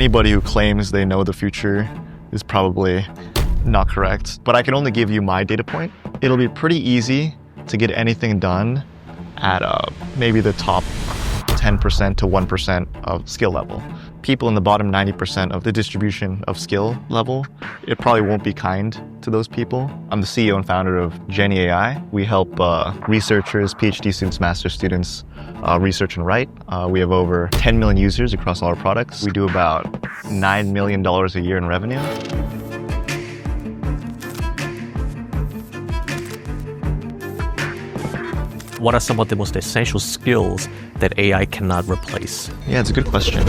Anybody who claims they know the future is probably not correct. But I can only give you my data point. It'll be pretty easy to get anything done at maybe the top 10% to 1% of skill level. People in the bottom 90% of the distribution of skill level, it probably won't be kind to those people. I'm the CEO and founder of Jenni AI. We help researchers, PhD students, master's students research and write. We have over 10 million users across all our products. We do about $9 million a year in revenue. What are some of the most essential skills that AI cannot replace? Yeah, it's a good question.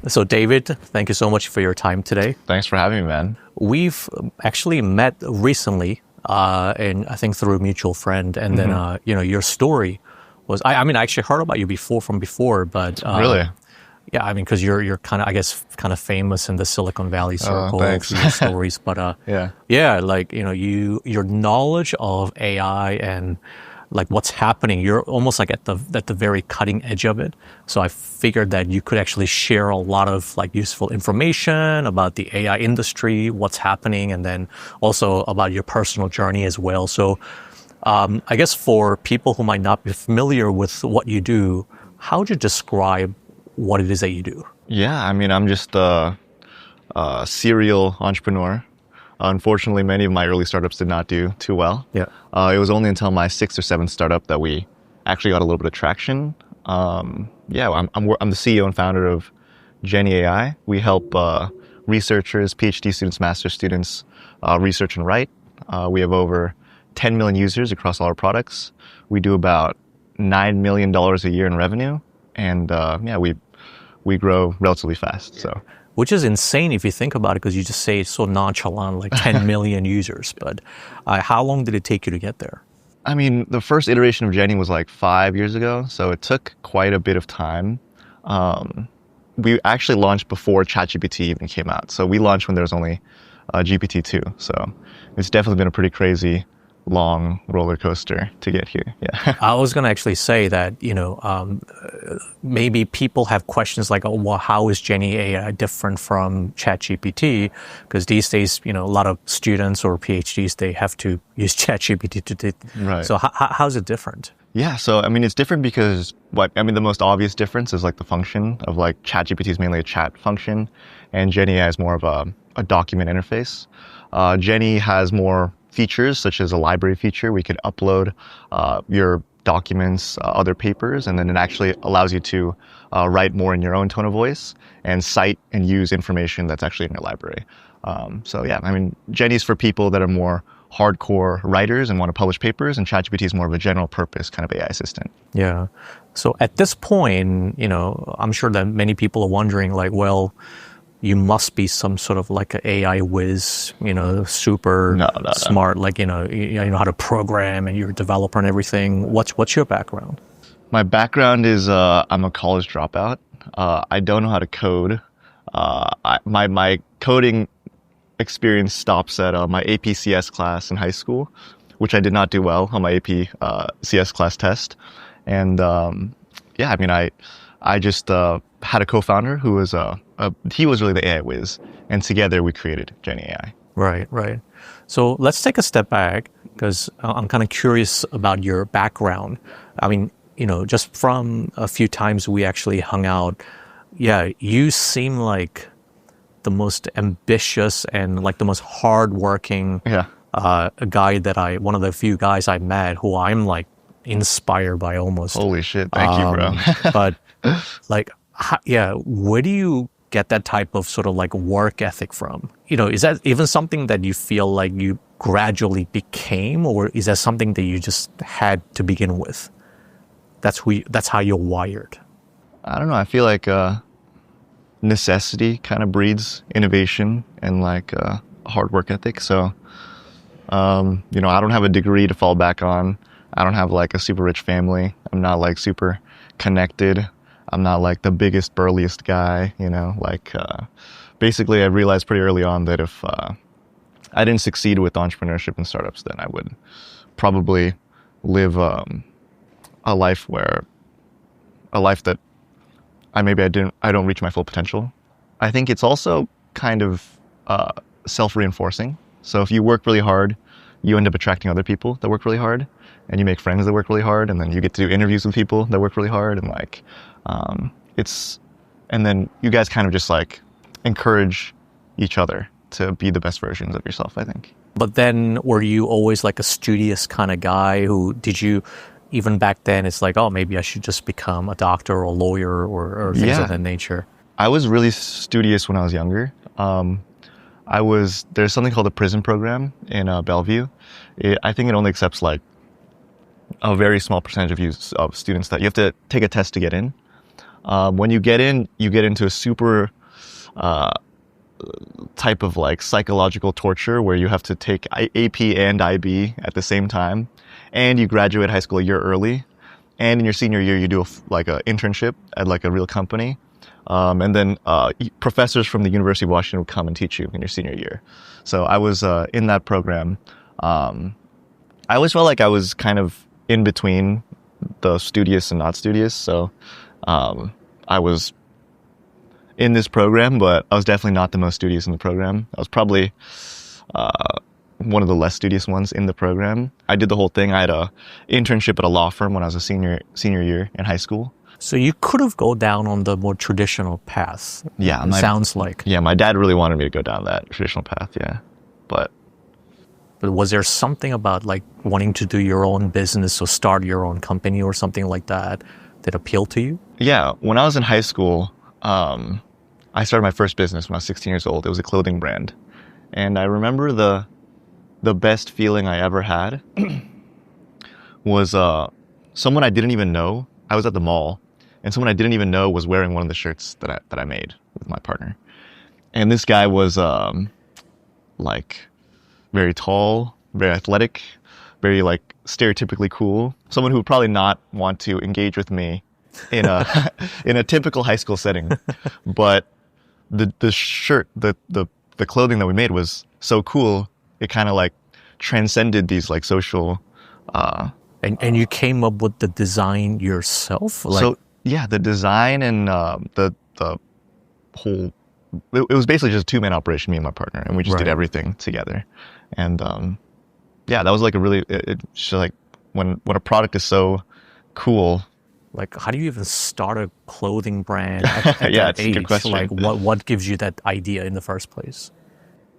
So David, thank you so much for your time today. Thanks for having me, man. We've actually met recently, and I think through a mutual friend. And then, your story was, I actually heard about you before, but really? Yeah, I mean, because you're kind of, I guess, kind of famous in the Silicon Valley circle for your stories. But yeah, like, your knowledge of AI and like what's happening, you're almost like at the very cutting edge of it. So I figured that you could actually share a lot of like useful information about the AI industry, what's happening, and then also about your personal journey as well. So I guess for people who might not be familiar with what you do, how would you describe what it is that you do? Yeah, I mean, I'm just a serial entrepreneur. Unfortunately, many of my early startups did not do too well. Yeah. It was only until my 6th or 7th startup that we actually got a little bit of traction. I'm the CEO and founder of Jenni AI. We help researchers, PhD students, master's students research and write. We have over 10 million users across all our products. We do about $9 million a year in revenue. And we grow relatively fast. So. Which is insane if you think about it, because you just say it's so nonchalant, like 10 million users. But how long did it take you to get there? I mean, the first iteration of Jenni was like 5 years ago, so it took quite a bit of time. We actually launched before ChatGPT even came out. So we launched when there was only GPT-2. So it's definitely been a pretty crazy, long roller coaster to get here. Yeah. I was going to actually say that, maybe people have questions like, oh, well, how is Jenni AI different from ChatGPT? Because these days, a lot of students or PhDs, they have to use ChatGPT to do. Right. So how's it different? Yeah, so I mean, it's different because the most obvious difference is like the function of like ChatGPT is mainly a chat function, and Jenni AI is more of a document interface. Jenni has more features, such as a library feature. We could upload your documents, other papers, and then it actually allows you to write more in your own tone of voice and cite and use information that's actually in your library. Jenni's for people that are more hardcore writers and want to publish papers, and ChatGPT is more of a general purpose kind of AI assistant. Yeah. So at this point, I'm sure that many people are wondering, like, well, you must be some sort of like an AI whiz, super smart, like, you know how to program and you're a developer and everything. What's your background? My background is I'm a college dropout. I don't know how to code. My coding experience stops at my AP CS class in high school, which I did not do well on my AP CS class test. And I just had a co-founder who was he was really the AI whiz, and together we created Jenni AI. Right. So let's take a step back, because I'm kind of curious about your background. I mean, just from a few times we actually hung out, you seem like the most ambitious and like the most hardworking guy one of the few guys I met who I'm like inspired by almost. Holy shit! Thank you, bro. But like, where do you get that type of sort of like work ethic from? Is that even something that you feel like you gradually became, or is that something that you just had to begin with? That's how you're wired. I don't know. I feel like necessity kind of breeds innovation and like hard work ethic. So, I don't have a degree to fall back on. I don't have like a super rich family. I'm not like super connected. I'm not like the biggest, burliest guy, basically I realized pretty early on that if I didn't succeed with entrepreneurship and startups, then I would probably live a life that I don't reach my full potential. I think it's also kind of self-reinforcing. So if you work really hard, you end up attracting other people that work really hard, and you make friends that work really hard, and then you get to do interviews with people that work really hard, and like and then you guys kind of just like encourage each other to be the best versions of yourself, I think. But then were you always like a studious kind of guy who, did you, even back then, it's like, oh, maybe I should just become a doctor or a lawyer or things of that nature? I was really studious when I was younger. There's something called the prison program in Bellevue. I think it only accepts like a very small percentage of students that you have to take a test to get in. When you get in, you get into a super type of like psychological torture where you have to take AP and IB at the same time, and you graduate high school a year early, and in your senior year you do like an internship at like a real company, and then professors from the University of Washington would come and teach you in your senior year. So I was in that program. I always felt like I was kind of in between the studious and not studious, so I was in this program, but I was definitely not the most studious in the program. I was probably one of the less studious ones in the program. I did the whole thing. I had a internship at a law firm when I was a senior year in high school. So you could have gone down on the more traditional path. Yeah, sounds like. Yeah, my dad really wanted me to go down that traditional path. Yeah, but was there something about like wanting to do your own business or start your own company or something like that that appealed to you? Yeah, when I was in high school, I started my first business when I was 16 years old. It was a clothing brand. And I remember the best feeling I ever had was someone I didn't even know. I was at the mall, and someone I didn't even know was wearing one of the shirts that I made with my partner. And this guy was like very tall, very athletic, very like stereotypically cool. Someone who would probably not want to engage with me in a typical high school setting. But the shirt, the clothing that we made was so cool, it kind of like transcended these like social and you came up with the design yourself? Like, so yeah, the design and the whole, it was basically just a two-man operation, me and my partner, and we just did everything together. And yeah, that was like a really, it's like when a product is so cool. Like, how do you even start a clothing brand at yeah, that it's age? a good question. Like, what gives you that idea in the first place?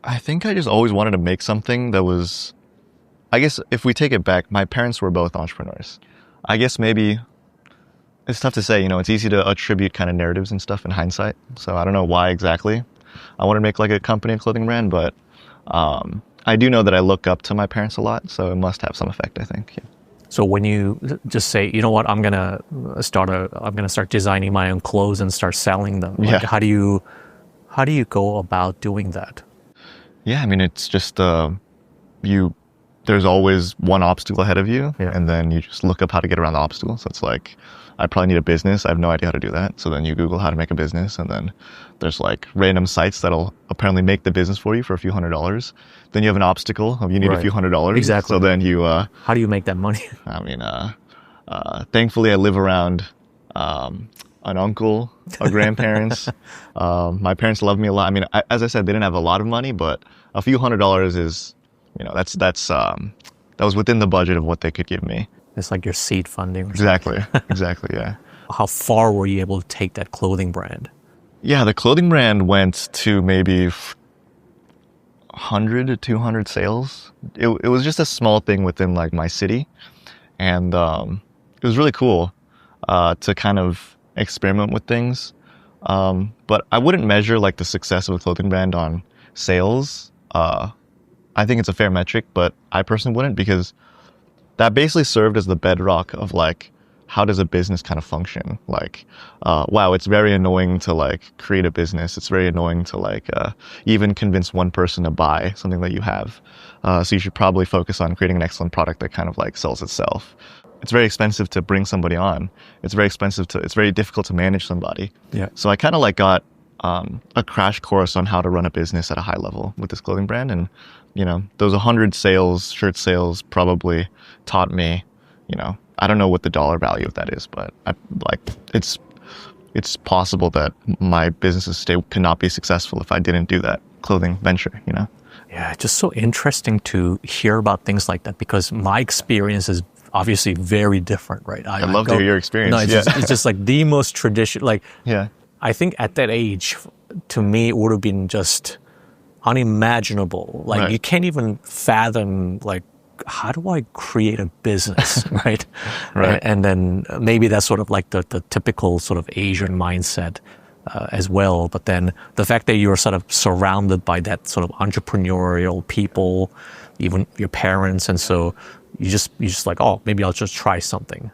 I think I just always wanted to make something that was, I guess if we take it back, my parents were both entrepreneurs. I guess maybe, it's tough to say, you know, it's easy to attribute kind of narratives and stuff in hindsight. So I don't know why exactly I wanted to make like a company, a clothing brand, but I do know that I look up to my parents a lot, so it must have some effect, I think. Yeah. So when you just say, you know what, I'm gonna start designing my own clothes and start selling them. Like, how do you go about doing that? Yeah, I mean, it's just there's always one obstacle ahead of you, and then you just look up how to get around the obstacle. So it's like, I probably need a business. I have no idea how to do that. So then you Google how to make a business, and then there's like random sites that'll apparently make the business for you for a few $100s. Then you have an obstacle of you need a few $100s. Exactly. So then you... how do you make that money? I mean, thankfully I live around an uncle, a grandparents. My parents love me a lot. I mean, as I said, they didn't have a lot of money, but a few $100s is, you know, that was within the budget of what they could give me. It's like your seed funding. Exactly. Exactly. Yeah. How far were you able to take that clothing brand? Yeah, the clothing brand went to maybe 100 to 200 sales. It was just a small thing within like my city, and it was really cool to kind of experiment with things. But I wouldn't measure like the success of a clothing brand on sales. I think it's a fair metric, but I personally wouldn't, because that basically served as the bedrock of like, how does a business kind of function? Like, wow, it's very annoying to like create a business. It's very annoying to like even convince one person to buy something that you have. So you should probably focus on creating an excellent product that kind of like sells itself. It's very expensive to bring somebody on. It's very difficult to manage somebody. Yeah. So I kind of like got a crash course on how to run a business at a high level with this clothing brand. And, you know, those 100 shirt sales probably taught me, you know, I don't know what the dollar value of that is, but it's it's possible that my businesses today could not be successful if I didn't do that clothing venture, you know? Yeah, just so interesting to hear about things like that, because my experience is obviously very different, right? I'd love to hear your experience. No, it's just like the most traditional, like, yeah. I think at that age, to me, it would have been just unimaginable. Like, you can't even fathom, like, how do I create a business, right? Right. And then maybe that's sort of like the typical sort of Asian mindset as well. But then the fact that you're sort of surrounded by that sort of entrepreneurial people, even your parents, and so you just like, oh, maybe I'll just try something.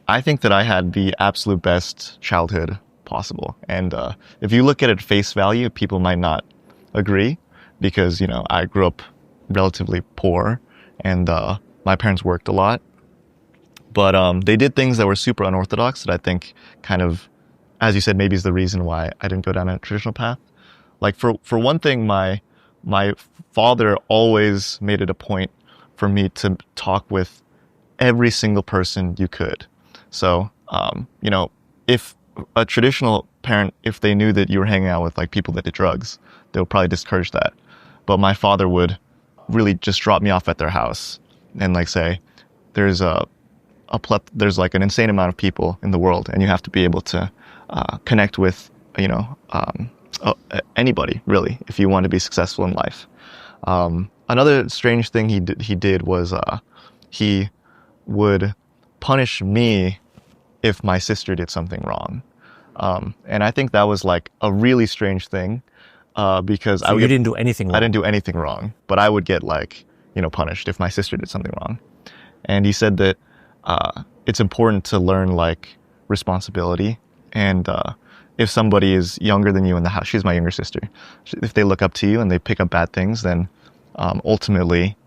I think that I had the absolute best childhood possible. And if you look at it at face value, people might not agree because, you know, I grew up relatively poor and my parents worked a lot. But they did things that were super unorthodox that I think kind of, as you said, maybe is the reason why I didn't go down a traditional path. Like for one thing, my father always made it a point for me to talk with every single person you could. So, you know, if a traditional parent, if they knew that you were hanging out with like people that did drugs, they would probably discourage that. But my father would really just drop me off at their house and like say, there's there's like an insane amount of people in the world, and you have to be able to connect with, you know, anybody really if you want to be successful in life. Another strange thing he did was he would punish me if my sister did something wrong, and I think that was like a really strange thing because you didn't do anything wrong. I didn't do anything wrong, but I would get like, you know, punished if my sister did something wrong. And he said that it's important to learn like responsibility, and if somebody is younger than you in the house, she's my younger sister, if they look up to you and they pick up bad things, then ultimately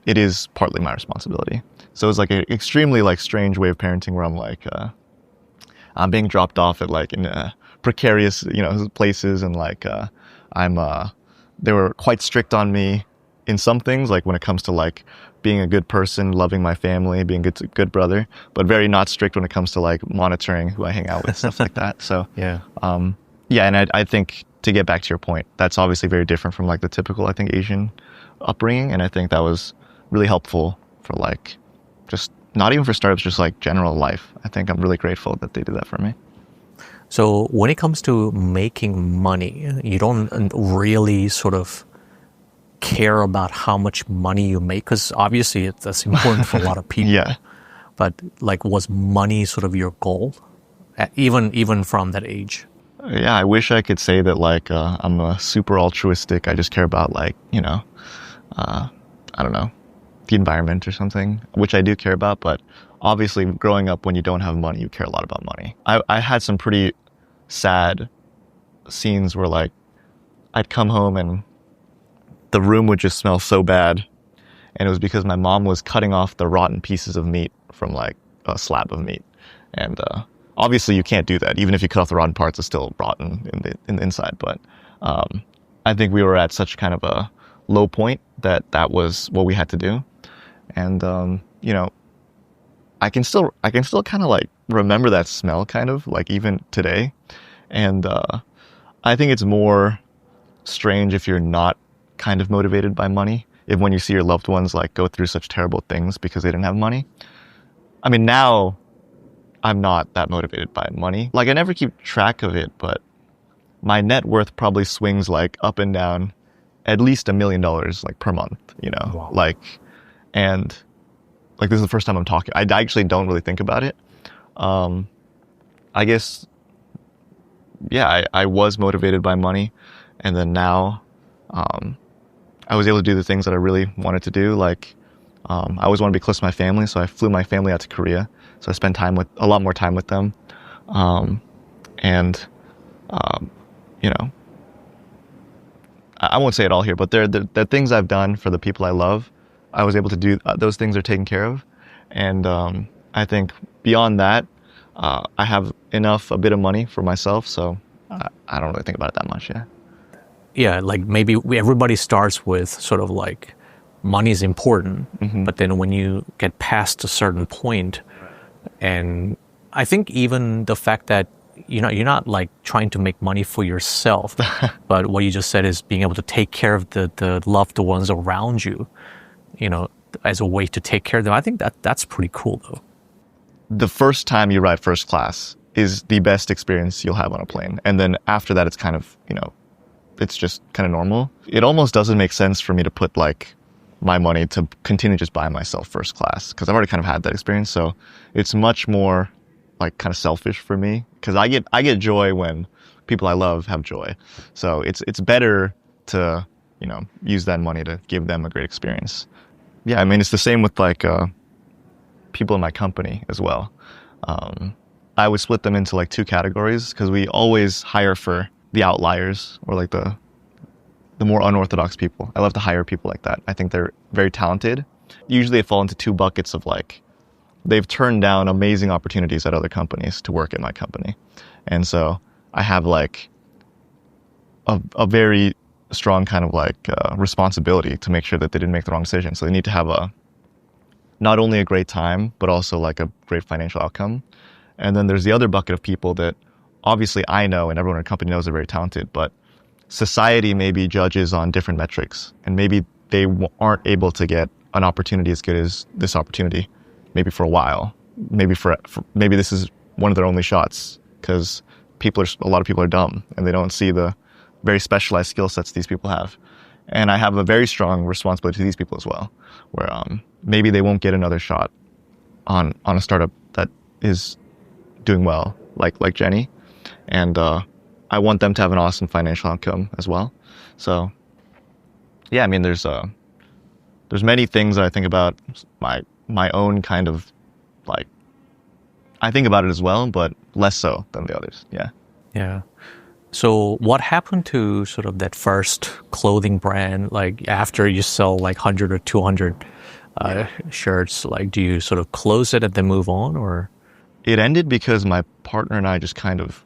it is partly my responsibility. So it's like an extremely like strange way of parenting where I'm like I'm being dropped off at like in precarious, you know, places, and like they were quite strict on me in some things, like when it comes to like being a good person, loving my family, being a good brother, but very not strict when it comes to like monitoring who I hang out with, stuff like that. So yeah, and I think to get back to your point, that's obviously very different from like the typical, I think, Asian upbringing, and I think that was really helpful for like just not even for startups, just like general life. I think I'm really grateful that they did that for me. So when it comes to making money, you don't really sort of care about how much money you make, because obviously that's important for a lot of people. Yeah. But like, was money sort of your goal, even from that age? Yeah, I wish I could say that like I'm a super altruistic. I just care about like, you know, I don't know, the environment or something, which I do care about. But obviously, growing up when you don't have money, you care a lot about money. I had some pretty sad scenes where like I'd come home and the room would just smell so bad, and it was because my mom was cutting off the rotten pieces of meat from like a slab of meat. And obviously you can't do that. Even if you cut off the rotten parts, it's still rotten in the inside. But I think we were at such kind of a low point that was what we had to do. And you know, I can still kind of like remember that smell kind of like even today. And I think it's more strange if you're not kind of motivated by money, if when you see your loved ones like go through such terrible things because they didn't have money. I mean, now I'm not that motivated by money. Like I never keep track of it, but my net worth probably swings like up and down at least $1 million like per month, you know. Wow. Like, and like this is the first time I'm talking. I actually don't really think about it. I guess, yeah, I was motivated by money, and then now I was able to do the things that I really wanted to do. Like, I always wanted to be close to my family, so I flew my family out to Korea. So I spent a lot more time with them. You know, I won't say it all here, but the things I've done for the people I love, I was able to do, those things are taken care of. And I think beyond that, I have a bit of money for myself, so I don't really think about it that much, yeah. Yeah, like maybe everybody starts with sort of like money is important, but then when you get past a certain point, and I think even the fact that you're not like trying to make money for yourself, but what you just said is being able to take care of the loved ones around you, as a way to take care of them. I think that's pretty cool though. The first time you ride first class is the best experience you'll have on a plane. And then after that, it's kind of, it's just kind of normal. It almost doesn't make sense for me to put like my money to continue just buying myself first class, because I've already kind of had that experience. So it's much more like kind of selfish for me, because I get joy when people I love have joy. So it's better to, use that money to give them a great experience. Yeah, I mean, it's the same with like people in my company as well. I would split them into like two categories, because we always hire for the outliers, or like the more unorthodox people. I love to hire people like that. I think they're very talented. Usually they fall into two buckets of like, they've turned down amazing opportunities at other companies to work at my company. And so I have like a very strong kind of like responsibility to make sure that they didn't make the wrong decision. So they need to have not only a great time, but also like a great financial outcome. And then there's the other bucket of people that obviously I know and everyone in the company knows are very talented, but society maybe judges on different metrics, and maybe they aren't able to get an opportunity as good as this opportunity, maybe for a while. Maybe maybe this is one of their only shots, because a lot of people are dumb and they don't see the very specialized skill sets these people have. And I have a very strong responsibility to these people as well, where maybe they won't get another shot on a startup that is doing well, like Jenni. And I want them to have an awesome financial outcome as well. So yeah, I mean, there's many things that I think about my own kind of like, I think about it as well, but less so than the others. Yeah. Yeah. So what happened to sort of that first clothing brand? Like after you sell like 100 or 200 shirts, like do you sort of close it and then move on, or? It ended because my partner and I just kind of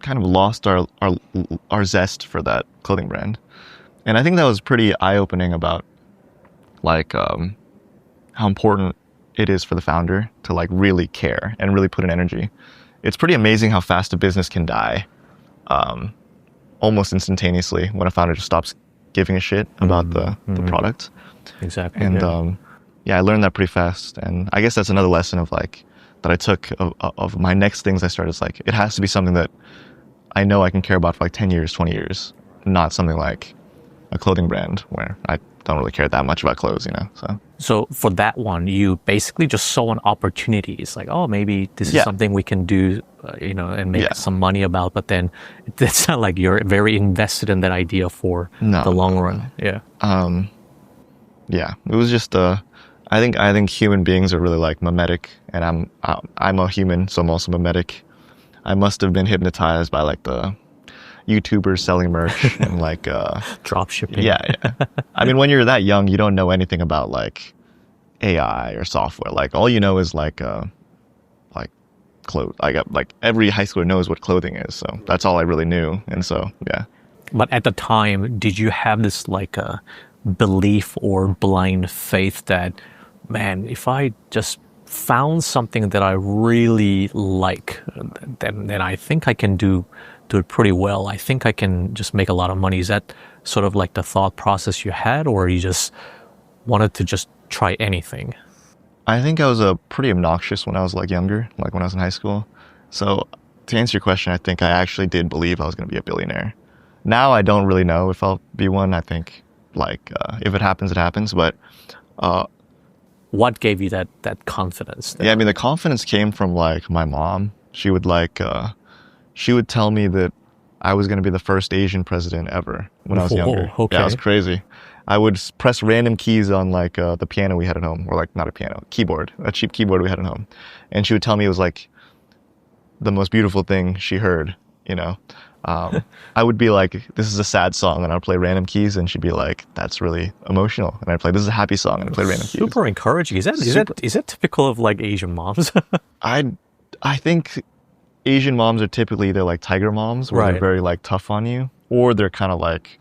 lost our zest for that clothing brand. And I think that was pretty eye-opening about like how important it is for the founder to like really care and really put in energy. It's pretty amazing how fast a business can die almost instantaneously when a founder just stops giving a shit about the product. Exactly. And I learned that pretty fast. And I guess that's another lesson of like that I took of my next things I started. It's like, it has to be something that I know I can care about for like 10 years, 20 years, not something like a clothing brand where I don't really care that much about clothes, So for that one, you basically just saw an opportunity. It's like, oh, maybe this is something we can do, and make some money about. But then it's not like you're very invested in that idea for the long run. Yeah. Yeah. It was just I think human beings are really like mimetic, and I'm a human, so I'm also mimetic. I must have been hypnotized by like the YouTubers selling merch and like drop shipping. Yeah. I mean, when you're that young, you don't know anything about like AI or software. Like all you know is like clothes. Like every high schooler knows what clothing is, so that's all I really knew. And so yeah. But at the time, did you have this like a belief or blind faith that, man, if I just found something that I really like, then I think I can do it pretty well. I think I can just make a lot of money. Is that sort of like the thought process you had, or you just wanted to just try anything? I think I was pretty obnoxious when I was like younger, like when I was in high school. So to answer your question, I think I actually did believe I was going to be a billionaire. Now I don't really know if I'll be one. I think like if it happens, it happens. But what gave you that confidence? Yeah, I mean, the confidence came from like my mom. She would tell me that I was going to be the first Asian president ever when I was younger. Okay. Yeah, it was crazy. I would press random keys on like the piano we had at home, or like not a piano, keyboard, a cheap keyboard we had at home. And she would tell me it was like the most beautiful thing she heard, I would be like, this is a sad song, and I'd play random keys, and she'd be like, that's really emotional. And I'd play, this is a happy song, and I'd play random keys. Super encouraging. Is that typical of like Asian moms? I think Asian moms are typically, they're like tiger moms, where they're very like tough on you, or they're kind of like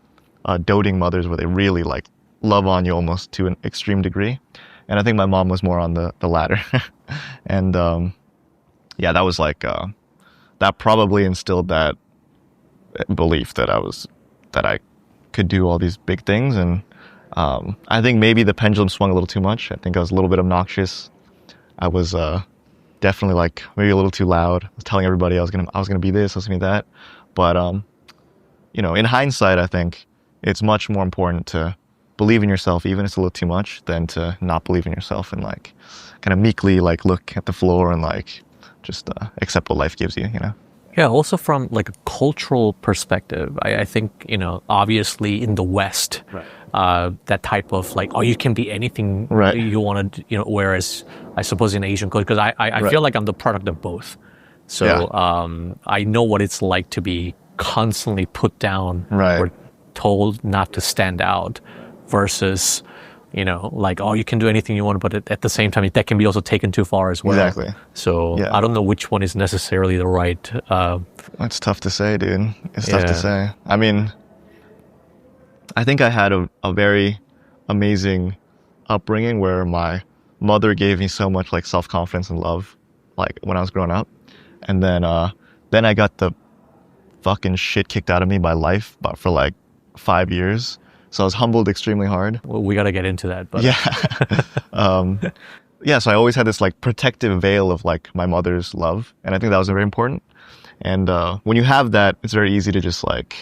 doting mothers where they really like love on you almost to an extreme degree. And I think my mom was more on the latter. And that was like that probably instilled that belief that I could do all these big things. And I think maybe the pendulum swung a little too much. I think I was a little bit obnoxious. I was definitely like maybe a little too loud. I was telling everybody I was gonna be this, I was gonna be that. But you know, in hindsight, I think it's much more important to believe in yourself, even if it's a little too much, than to not believe in yourself and like kind of meekly like look at the floor and like just accept what life gives you, you know? Yeah, also from like a cultural perspective, I think, you know, obviously in the West, that type of like, oh, you can be anything you want to, you know, whereas I suppose in Asian culture, because I feel like I'm the product of both. So I know what it's like to be constantly put down or told not to stand out versus, you know, like, oh, you can do anything you want, but at the same time, that can be also taken too far as well. Exactly. So I don't know which one is necessarily the right. It's tough to say, dude. It's tough to say. I mean, I think I had a very amazing upbringing where my mother gave me so much like self-confidence and love, like when I was growing up. And then I got the fucking shit kicked out of me by life, but for like 5 years. So I was humbled extremely hard. Well, we got to get into that. But. Yeah. So I always had this like protective veil of like my mother's love. And I think that was very important. And when you have that, it's very easy to just like,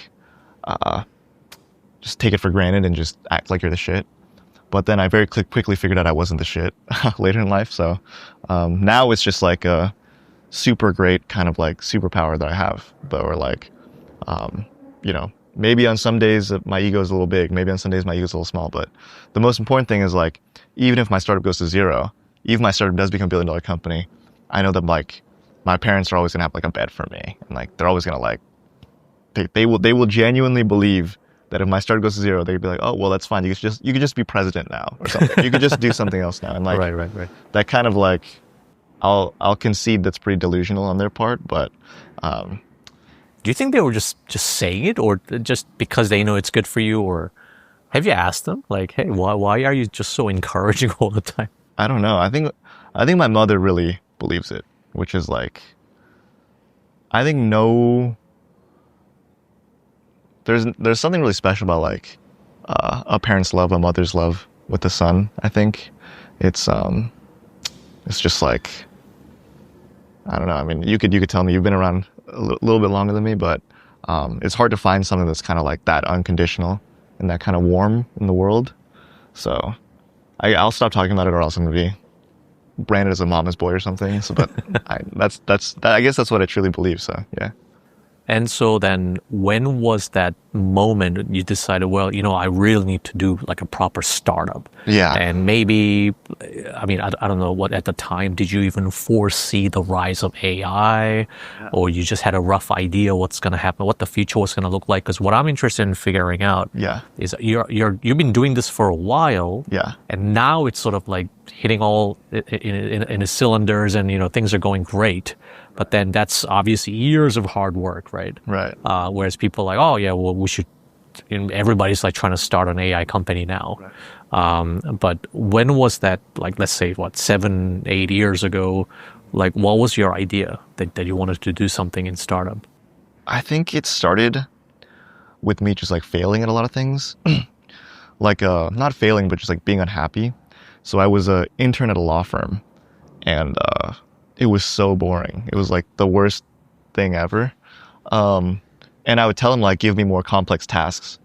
just take it for granted and just act like you're the shit. But then I very quickly figured out I wasn't the shit later in life. So now it's just like a super great kind of like superpower that I have. Or like, you know, maybe on some days my ego is a little big. Maybe on some days my ego is a little small. But the most important thing is like, even if my startup goes to zero, even if my startup does become $1 billion company, I know that like my parents are always gonna have like a bet for me, and like they're always gonna like they will genuinely believe that if my startup goes to zero, they'd be like, oh well, that's fine. You could just be president now or something. You could just do something else now, and like right. That kind of like I'll concede that's pretty delusional on their part, but. Do you think they were just saying it, or just because they know it's good for you, or have you asked them like, hey, why are you just so encouraging all the time? I don't know. I think my mother really believes it, which is like, I think there's something really special about like a parent's love, a mother's love with the son. I think it's just like, I don't know. I mean, you could tell me you've been around a little bit longer than me, but it's hard to find something that's kind of like that unconditional and that kind of warm in the world. So I'll stop talking about it, or else I'm gonna be branded as a mama's boy or something. So, but I guess that's what I truly believe. So yeah. And so then when was that moment you decided, well, you know, I really need to do like a proper startup? Yeah. And maybe, I mean, I don't know what at the time, did you even foresee the rise of AI, or you just had a rough idea what's going to happen, what the future was going to look like? Because what I'm interested in figuring out is you've been doing this for a while. Yeah. And now it's sort of like hitting all in the cylinders, and, you know, things are going great. But then that's obviously years of hard work, right? Right. Whereas people are like, oh yeah, well we should. Everybody's like trying to start an AI company now. Right. But when was that? Like, let's say 7-8 years ago. Like, what was your idea that you wanted to do something in startup? I think it started with me just like failing at a lot of things, like not failing, but just like being unhappy. So I was an intern at a law firm, and it was so boring. It was like the worst thing ever. And I would tell them like, give me more complex tasks.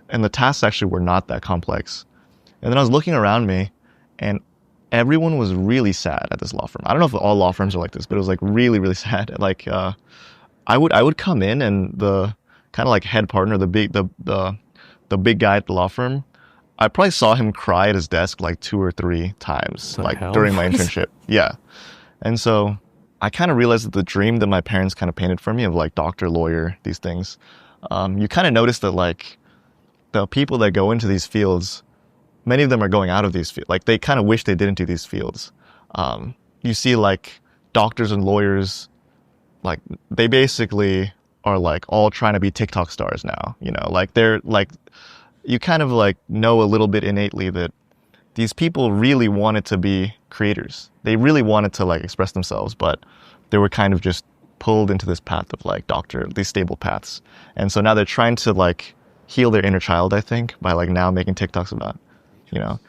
And the tasks actually were not that complex. And then I was looking around me, and everyone was really sad at this law firm. I don't know if all law firms are like this, but it was like really, really sad. Like, I would come in, and the kind of like head partner, the big guy at the law firm, I probably saw him cry at his desk like 2 or 3 times, like during my internship. Yeah. And so I kind of realized that the dream that my parents kind of painted for me of like doctor, lawyer, these things, you kind of notice that like the people that go into these fields, many of them are going out of these fields. Like they kind of wish they didn't do these fields. You see like doctors and lawyers, like they basically are like all trying to be TikTok stars now, you know, like they're like, you kind of like know a little bit innately that these people really wanted to be creators. They really wanted to like express themselves, but they were kind of just pulled into this path of like these stable paths. And so now they're trying to like heal their inner child, I think, by like now making TikToks about, you know,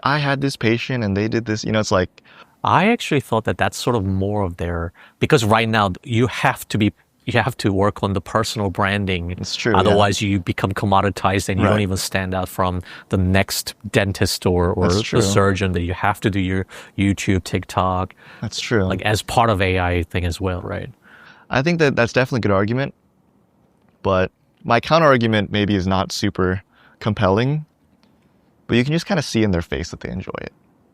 I had this patient and they did this, you know, it's like. I actually thought that that's sort of more of their, because right now you have to work on the personal branding. It's true. Otherwise, you become commoditized and you don't even stand out from the next dentist or the surgeon. That you have to do your YouTube, TikTok. That's true. Like as part of AI thing as well, right? I think that's definitely a good argument, but my counter argument maybe is not super compelling. But you can just kind of see in their face that they enjoy it.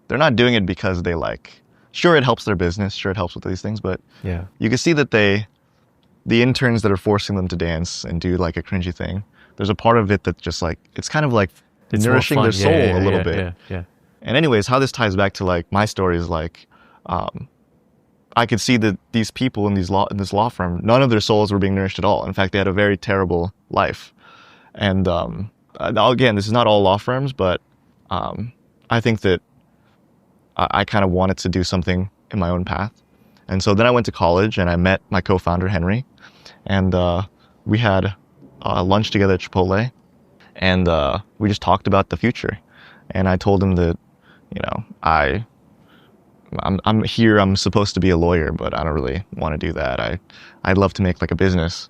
They're not doing it because they like. Sure, it helps their business. Sure, it helps with these things, but you can see that the interns that are forcing them to dance and do like a cringy thing, there's a part of it that just like, it's kind of like nourishing their soul a little bit. Yeah. And anyways, how this ties back to like my story is like, I could see that these people in this law firm, none of their souls were being nourished at all. In fact, they had a very terrible life. And again, this is not all law firms, but I think that I kind of wanted to do something in my own path. And so then I went to college and I met my co-founder, Henry, and we had lunch together at Chipotle, and we just talked about the future. And I told him that, you know, I'm here, I'm supposed to be a lawyer, but I don't really want to do that. I'd love to make like a business.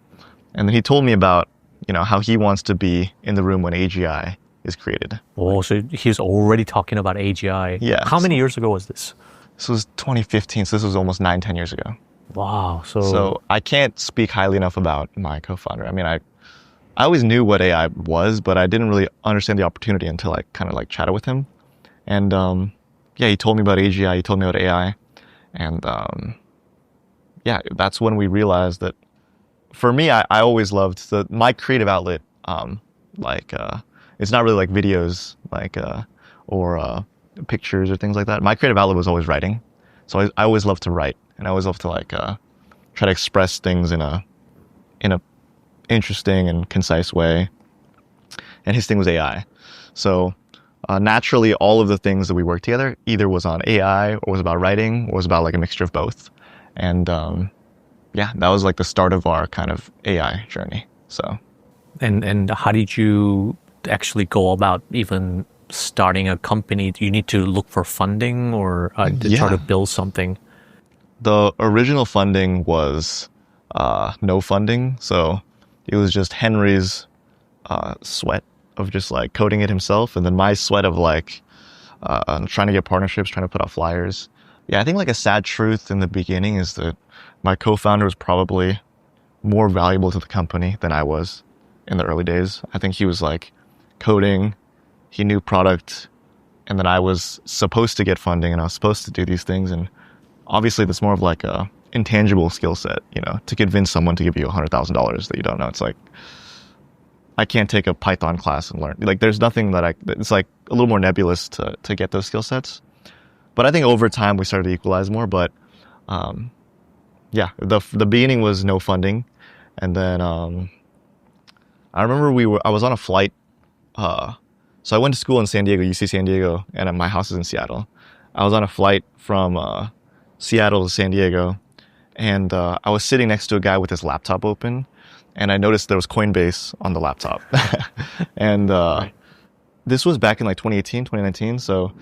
And then he told me about, you know, how he wants to be in the room when AGI is created. Oh, so he's already talking about AGI. Yeah. How many years ago was this? This was 2015, so this was almost 9-10 years ago. Wow. So I can't speak highly enough about my co-founder. I mean, I always knew what AI was, but I didn't really understand the opportunity until I kind of like chatted with him. And yeah, he told me about AGI, he told me about AI. And yeah, that's when we realized that for me, I always loved my creative outlet. It's not really like videos, like or pictures or things like that. My creative outlet was always writing, so I always loved to write, and I always loved to like try to express things in a interesting and concise way. And his thing was AI, so naturally, all of the things that we worked together either was on AI or was about writing or was about like a mixture of both. And yeah, that was like the start of our kind of AI journey. So, and how did you actually go about even starting a company? Do you need to look for funding or try to build something? The original funding was no funding, so it was just Henry's sweat of just like coding it himself, and then my sweat of like trying to get partnerships, trying to put out flyers. Yeah, I think like a sad truth in the beginning is that my co-founder was probably more valuable to the company than I was in the early days. I think he was like coding, he knew product, and then I was supposed to get funding and I was supposed to do these things. And obviously that's more of like a intangible skill set, you know, to convince someone to give you $100,000 that you don't know. It's like, I can't take a Python class and learn. Like there's nothing it's like a little more nebulous to get those skill sets. But I think over time we started to equalize more. But yeah, the beginning was no funding. And then I remember I was on a flight. So I went to school in San Diego, UC San Diego, and my house is in Seattle. I was on a flight from Seattle to San Diego, and I was sitting next to a guy with his laptop open, and I noticed there was Coinbase on the laptop. And this was back in like 2018, 2019. So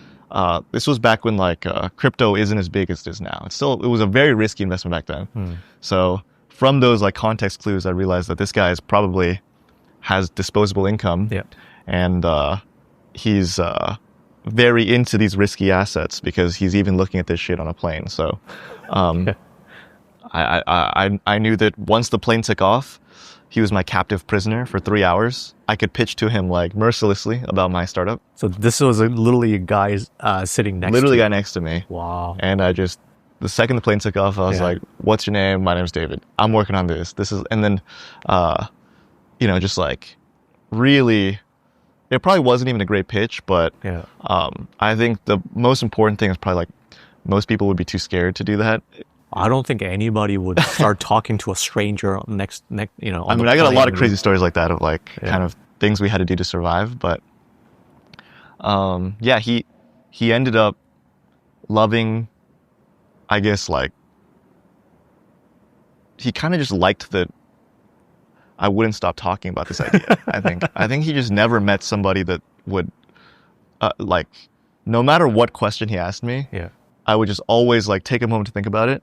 this was back when like crypto isn't as big as it is now. It was a very risky investment back then. So from those like context clues, I realized that this guy probably has disposable income. Yeah. And he's very into these risky assets because he's even looking at this shit on a plane. So I knew that once the plane took off, he was my captive prisoner for 3 hours. I could pitch to him like mercilessly about my startup. So this was literally a guy sitting next to you? Literally a guy next to me. Wow. And the second the plane took off, I was like, what's your name? My name's David. I'm working on this. And then, you know, just like really, it probably wasn't even a great pitch, but I think the most important thing is probably like most people would be too scared to do that. I don't think anybody would start talking to a stranger next, you know. I mean, I got a lot of crazy stories like that of like kind of things we had to do to survive. But yeah, he ended up loving, I guess, like he kind of just liked that I wouldn't stop talking about this idea. I think he just never met somebody that would like, no matter what question he asked me, I would just always like take a moment to think about it.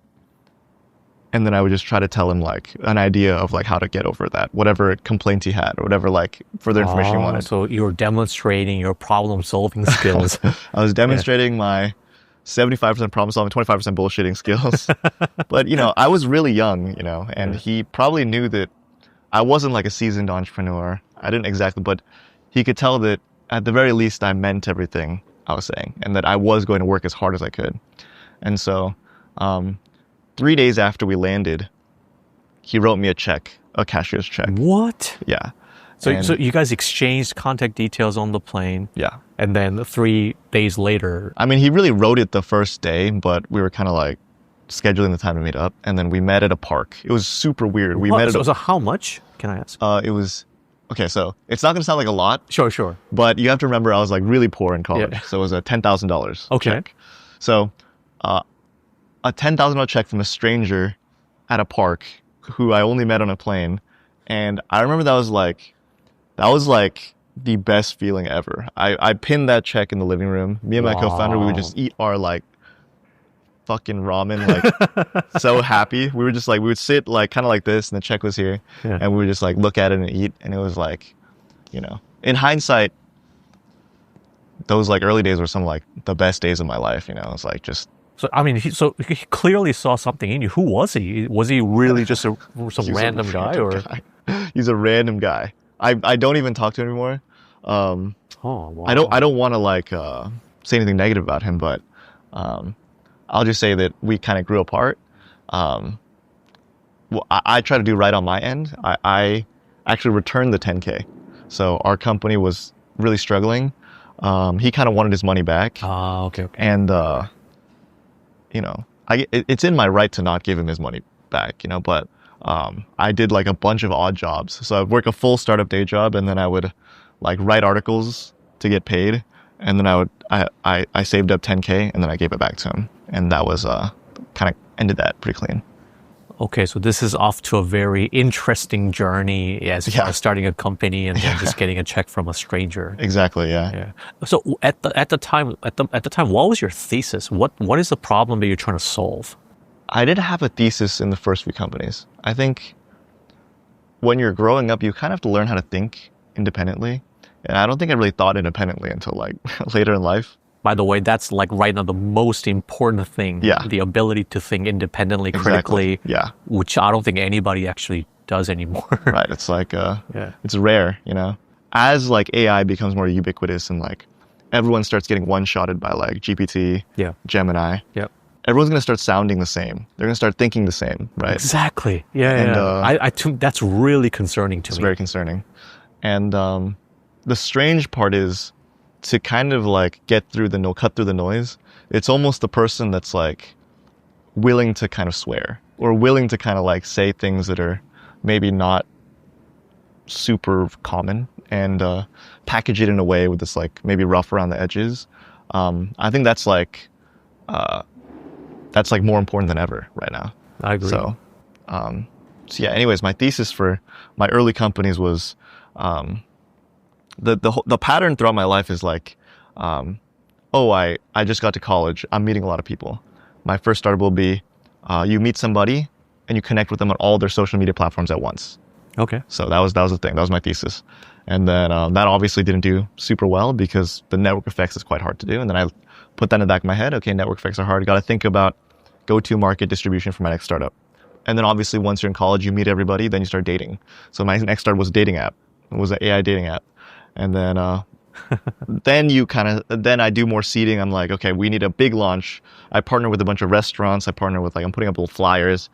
And then I would just try to tell him like an idea of like how to get over that, whatever complaint he had or whatever like further information he wanted. So you were demonstrating your problem solving skills. I was demonstrating my 75% problem solving, 25% bullshitting skills. But, you know, I was really young, you know, and he probably knew that I wasn't like a seasoned entrepreneur. I didn't exactly, but he could tell that at the very least I meant everything I was saying and that I was going to work as hard as I could. And so, 3 days after we landed, he wrote me a check, a cashier's check. What? Yeah. So you guys exchanged contact details on the plane. Yeah. And then 3 days later. I mean, he really wrote it the first day, but we were kind of like scheduling the time to meet up. And then we met at a park. It was super weird. We met at so how much, can I ask? It was, okay, so it's not going to sound like a lot. Sure. But you have to remember I was like really poor in college. Yeah. So it was a $10,000 check. So a $10,000 check from a stranger at a park who I only met on a plane. And I remember that was like the best feeling ever. I pinned that check in the living room. Me and my co-founder, we would just eat our like fucking ramen, like so happy. We were just like, we would sit like kind of like this and the check was here. Yeah. And we would just like look at it and eat. And it was like, you know, in hindsight, those like early days were some like the best days of my life, you know. It's like just. So, I mean, he clearly saw something in you. Who was he? Was he really just some random guy? Or He's a random guy. I don't even talk to him anymore. Oh, wow. I don't want to like say anything negative about him, but I'll just say that we kind of grew apart. Well, I try to do right on my end. I actually returned the 10K. So our company was really struggling. He kind of wanted his money back. Okay. And you know, it's in my right to not give him his money back, you know, but I did like a bunch of odd jobs. So I'd work a full startup day job and then I would like write articles to get paid. And then I saved up 10K and then I gave it back to him. And that was kind of ended that pretty clean. Okay, so this is off to a very interesting journey as far as starting a company and then just getting a check from a stranger. Exactly, yeah. So at the time, what was your thesis? What is the problem that you're trying to solve? I didn't have a thesis in the first few companies. I think when you're growing up, you kind of have to learn how to think independently. And I don't think I really thought independently until like later in life. By the way, that's like right now the most important thing. Yeah. The ability to think independently, critically. Yeah. Which I don't think anybody actually does anymore. Right. It's like, it's rare, you know. As like AI becomes more ubiquitous and like everyone starts getting one-shotted by like GPT, Gemini. Yep. Everyone's going to start sounding the same. They're going to start thinking the same, right? Exactly. Yeah. I think that's really concerning to me. It's very concerning. And the strange part is to kind of like cut through the noise. It's almost the person that's like willing to kind of swear or willing to kind of like say things that are maybe not super common and package it in a way with this like maybe rough around the edges. I think that's like more important than ever right now. I agree. So yeah, anyways, my thesis for my early companies was the pattern throughout my life is like, I just got to college. I'm meeting a lot of people. My first startup will be you meet somebody and you connect with them on all their social media platforms at once. Okay. So that was the thing. That was my thesis. And then that obviously didn't do super well because the network effects is quite hard to do. And then I put that in the back of my head. Okay, network effects are hard. Got to think about go-to-market distribution for my next startup. And then obviously once you're in college, you meet everybody, then you start dating. So my next startup was a dating app. It was an AI dating app. And then then I do more seeding. I'm like, okay, we need a big launch. I partner with a bunch of restaurants. I'm putting up little flyers,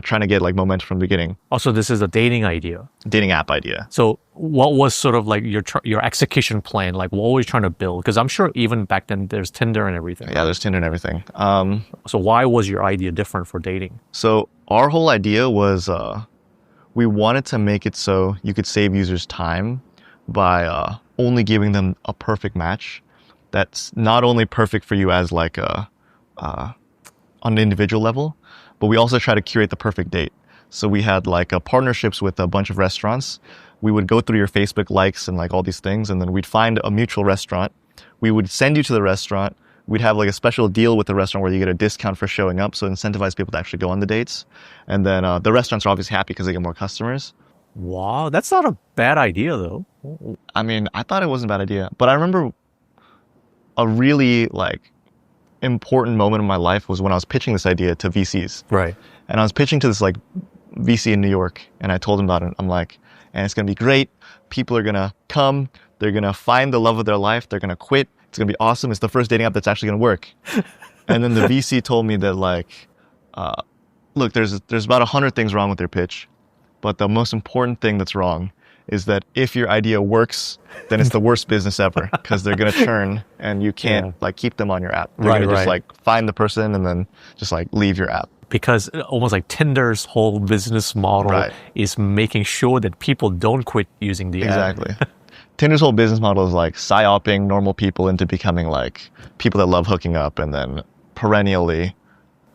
trying to get like momentum from the beginning. Also, this is a dating app idea. So what was sort of like your execution plan? Like what were you trying to build? Because I'm sure even back then there's Tinder and everything. Yeah, there's Tinder and everything. So why was your idea different for dating? So our whole idea was we wanted to make it so you could save users time by only giving them a perfect match that's not only perfect for you as like on an individual level, but we also try to curate the perfect date. So we had like partnerships with a bunch of restaurants. We would go through your Facebook likes and like all these things, and then we'd find a mutual restaurant. We would send you to the restaurant. We'd have like a special deal with the restaurant where you get a discount for showing up, so incentivize people to actually go on the dates. And then the restaurants are obviously happy because they get more customers. Wow, that's not a bad idea though. I mean, I thought it wasn't a bad idea, but I remember a really like important moment in my life was when I was pitching this idea to VCs. Right. And I was pitching to this like VC in New York, and I told him about it. I'm like, and it's gonna be great. People are gonna come. They're gonna find the love of their life. They're gonna quit. It's gonna be awesome. It's the first dating app that's actually gonna work. And then the VC told me that like, look, there's about 100 things wrong with your pitch, but the most important thing that's wrong is that if your idea works, then it's the worst business ever because they're gonna churn and you can't like keep them on your app. They're gonna just like find the person and then just like leave your app. Because almost like Tinder's whole business model is making sure that people don't quit using the app. Exactly. Tinder's whole business model is like psyoping normal people into becoming like people that love hooking up and then perennially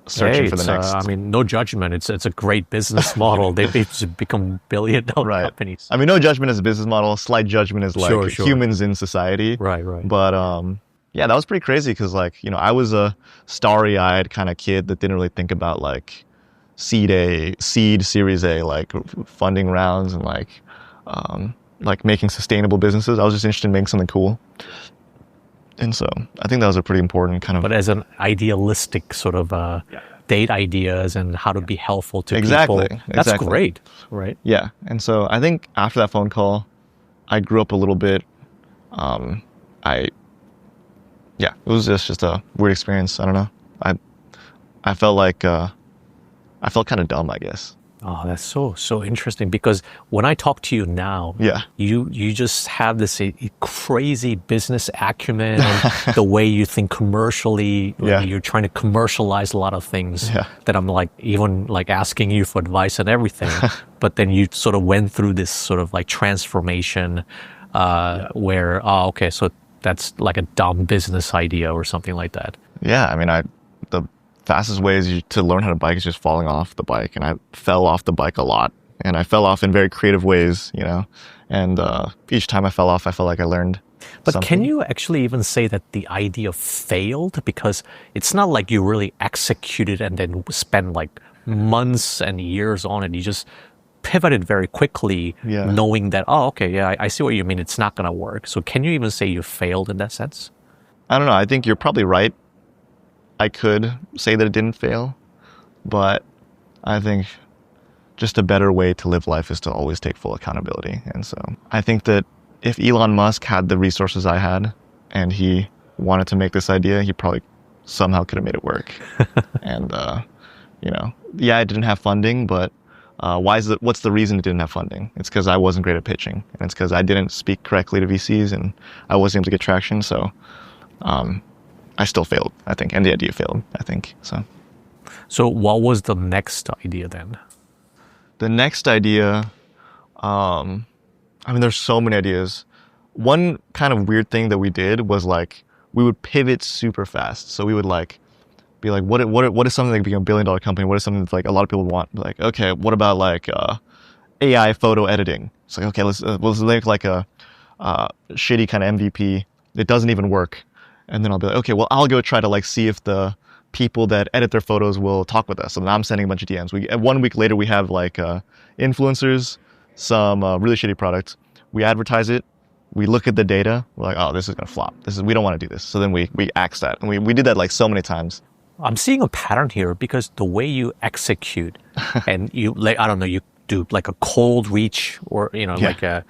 searching for the next. I mean, no judgment. It's a great business model. They've become billion-dollar companies. I mean, no judgment is a business model. Slight judgment is like humans in society. Right. But yeah, that was pretty crazy because like, you know, I was a starry-eyed kind of kid that didn't really think about like seed, Series A, like funding rounds and like making sustainable businesses. I was just interested in making something cool. And so I think that was a pretty important kind of... But as an idealistic sort of date ideas and how to be helpful to people, that's great, right? Yeah. And so I think after that phone call, I grew up a little bit. It was just a weird experience. I don't know. I felt like, I felt kind of dumb, I guess. Oh, that's so interesting because when I talk to you now, you just have this crazy business acumen, the way you think commercially, you're trying to commercialize a lot of things that I'm like, even like asking you for advice and everything. But then you sort of went through this sort of like transformation where, okay, so that's like a dumb business idea or something like that. Yeah, I mean, the fastest way to learn how to bike is just falling off the bike. And I fell off the bike a lot. And I fell off in very creative ways, you know. And each time I fell off, I felt like I learned something. Can you actually even say that the idea failed? Because it's not like you really executed and then spent like months and years on it. You just pivoted very quickly, knowing that, I see what you mean. It's not going to work. So can you even say you failed in that sense? I don't know. I think you're probably right. I could say that it didn't fail, but I think just a better way to live life is to always take full accountability. And so I think that if Elon Musk had the resources I had and he wanted to make this idea, he probably somehow could have made it work. And, you know, I didn't have funding, but what's the reason it didn't have funding? It's because I wasn't great at pitching, and it's because I didn't speak correctly to VCs and I wasn't able to get traction. So, I still failed, I think, and the idea failed, I think. So what was the next idea then? The next idea, I mean, there's so many ideas. One kind of weird thing that we did was like, we would pivot super fast. So we would like, be like, what is something that could become a $1 billion company? What is something that like a lot of people want? Like, okay, what about like AI photo editing? It's like, okay, let's make like a shitty kind of MVP. It doesn't even work. And then I'll be like, okay, well, I'll go try to like see if the people that edit their photos will talk with us. And I'm sending a bunch of DMs. 1 week later, we have like influencers, some really shitty products. We advertise it. We look at the data. We're like, oh, this is gonna flop. We don't want to do this. So then we axe that, and we did that like so many times. I'm seeing a pattern here because the way you execute, and you like, I don't know, you do like a cold reach or like a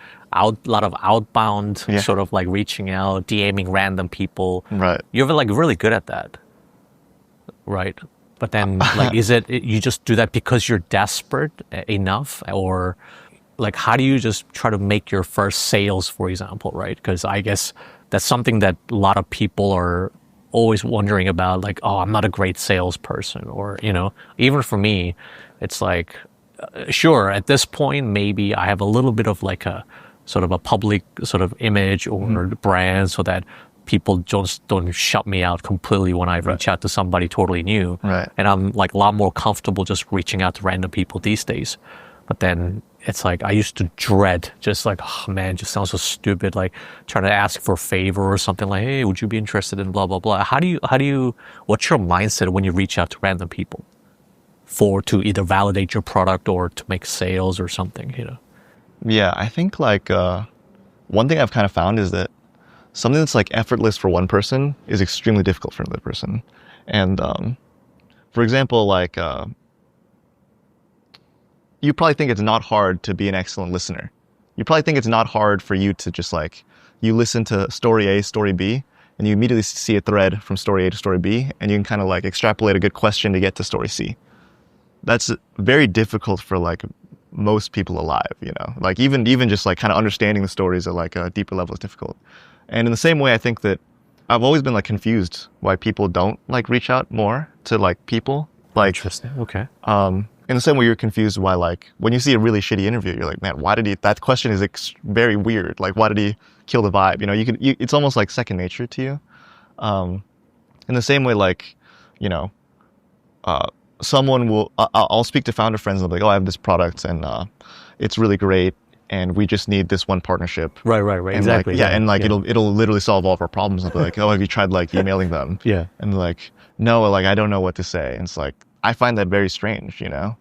lot of outbound sort of like reaching out, DMing random people. Right. You're like really good at that. Right. But then like, is it you just do that because you're desperate enough, or like how do you just try to make your first sales, for example, right? Because I guess that's something that a lot of people are always wondering about, like, oh, I'm not a great salesperson, or, even for me, it's like, sure, at this point, maybe I have a little bit of like a sort of a public sort of image or brand so that people don't shut me out completely when I reach out to somebody totally new. Right. And I'm like a lot more comfortable just reaching out to random people these days. But then it's like I used to dread just like, oh man, it just sounds so stupid, like trying to ask for a favor or something like, hey, would you be interested in blah, blah, blah. What's your mindset when you reach out to random people to either validate your product or to make sales or something, you know? Yeah, I think like one thing I've kind of found is that something that's like effortless for one person is extremely difficult for another person. And for example, like you probably think it's not hard to be an excellent listener. You probably think it's not hard for you to just like, you listen to story A, story B, and you immediately see a thread from story A to story B, and you can kind of like extrapolate a good question to get to story C. That's very difficult for like most people alive, you know, like even just like kind of understanding the stories at like a deeper level is difficult. And in the same way, I think that I've always been like confused why people don't like reach out more to like people. Like, interesting. Okay. In the same way you're confused why like when you see a really shitty interview, you're like, man, why did he? That question is very weird. Like, why did he kill the vibe? You know, it's almost like second nature to you. In the same way, like, you know, someone will, I'll speak to founder friends and they'll be like, oh, I have this product and it's really great and we just need this one partnership. Right. And Exactly. Like, yeah, and like it'll literally solve all of our problems. I'll be like, oh, have you tried like emailing them? Yeah. And they're like, no, like I don't know what to say. And it's like, I find that very strange, you know?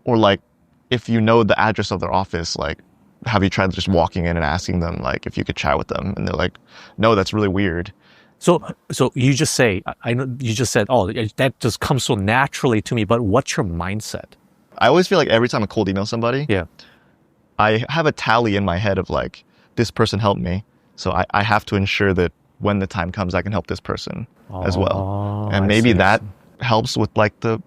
Or like, if you know the address of their office, like, have you tried just walking in and asking them like if you could chat with them? And they're like, no, that's really weird. So you just say, I know you just said, oh, that just comes so naturally to me, but what's your mindset? I always feel like every time I cold email somebody, yeah, I have a tally in my head of like, this person helped me. So I have to ensure that when the time comes, I can help this person as well. And maybe that helps with like the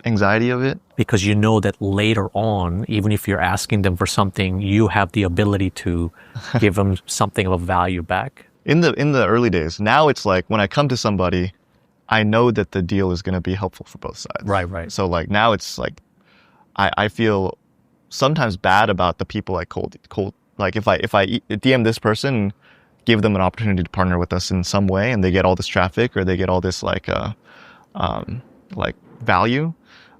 anxiety of it. Because you know that later on, even if you're asking them for something, you have the ability to give them something of a value back. In the early days, now it's like when I come to somebody, I know that the deal is going to be helpful for both sides. Right. So like now it's like, I feel sometimes bad about the people I cold, like if I DM this person, give them an opportunity to partner with us in some way and they get all this traffic or they get all this like value,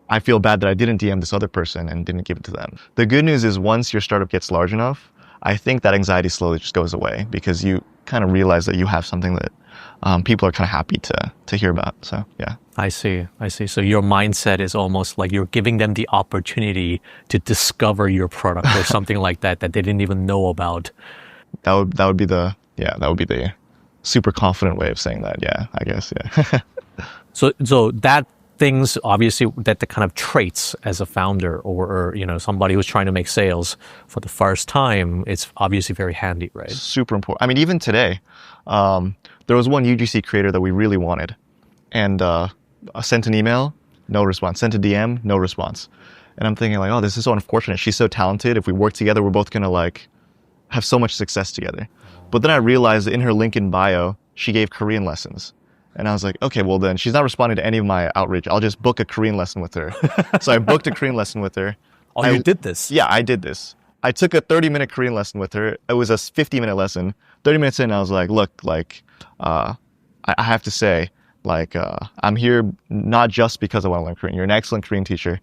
I feel bad that I didn't DM this other person and didn't give it to them. The good news is once your startup gets large enough, I think that anxiety slowly just goes away because you kind of realize that you have something that people are kind of happy to hear about. So, yeah. I see. So your mindset is almost like you're giving them the opportunity to discover your product or something like that they didn't even know about. That would be the super confident way of saying that. Yeah, I guess. Yeah. So that things, obviously, that the kind of traits as a founder or you know, somebody who's trying to make sales for the first time, it's obviously very handy, right? Super important. I mean, even today, there was one UGC creator that we really wanted. And I sent an email, no response. Sent a DM, no response. And I'm thinking like, oh, this is so unfortunate. She's so talented. If we work together, we're both going to like have so much success together. But then I realized that in her LinkedIn bio, she gave Korean lessons. And I was like, okay, well then she's not responding to any of my outreach. I'll just book a Korean lesson with her. So I booked a Korean lesson with her. Oh, you did this? Yeah, I did this. I took a 30-minute Korean lesson with her. It was a 50-minute lesson. 30 minutes in, I was like, look, like, I have to say, like, I'm here not just because I want to learn Korean. You're an excellent Korean teacher.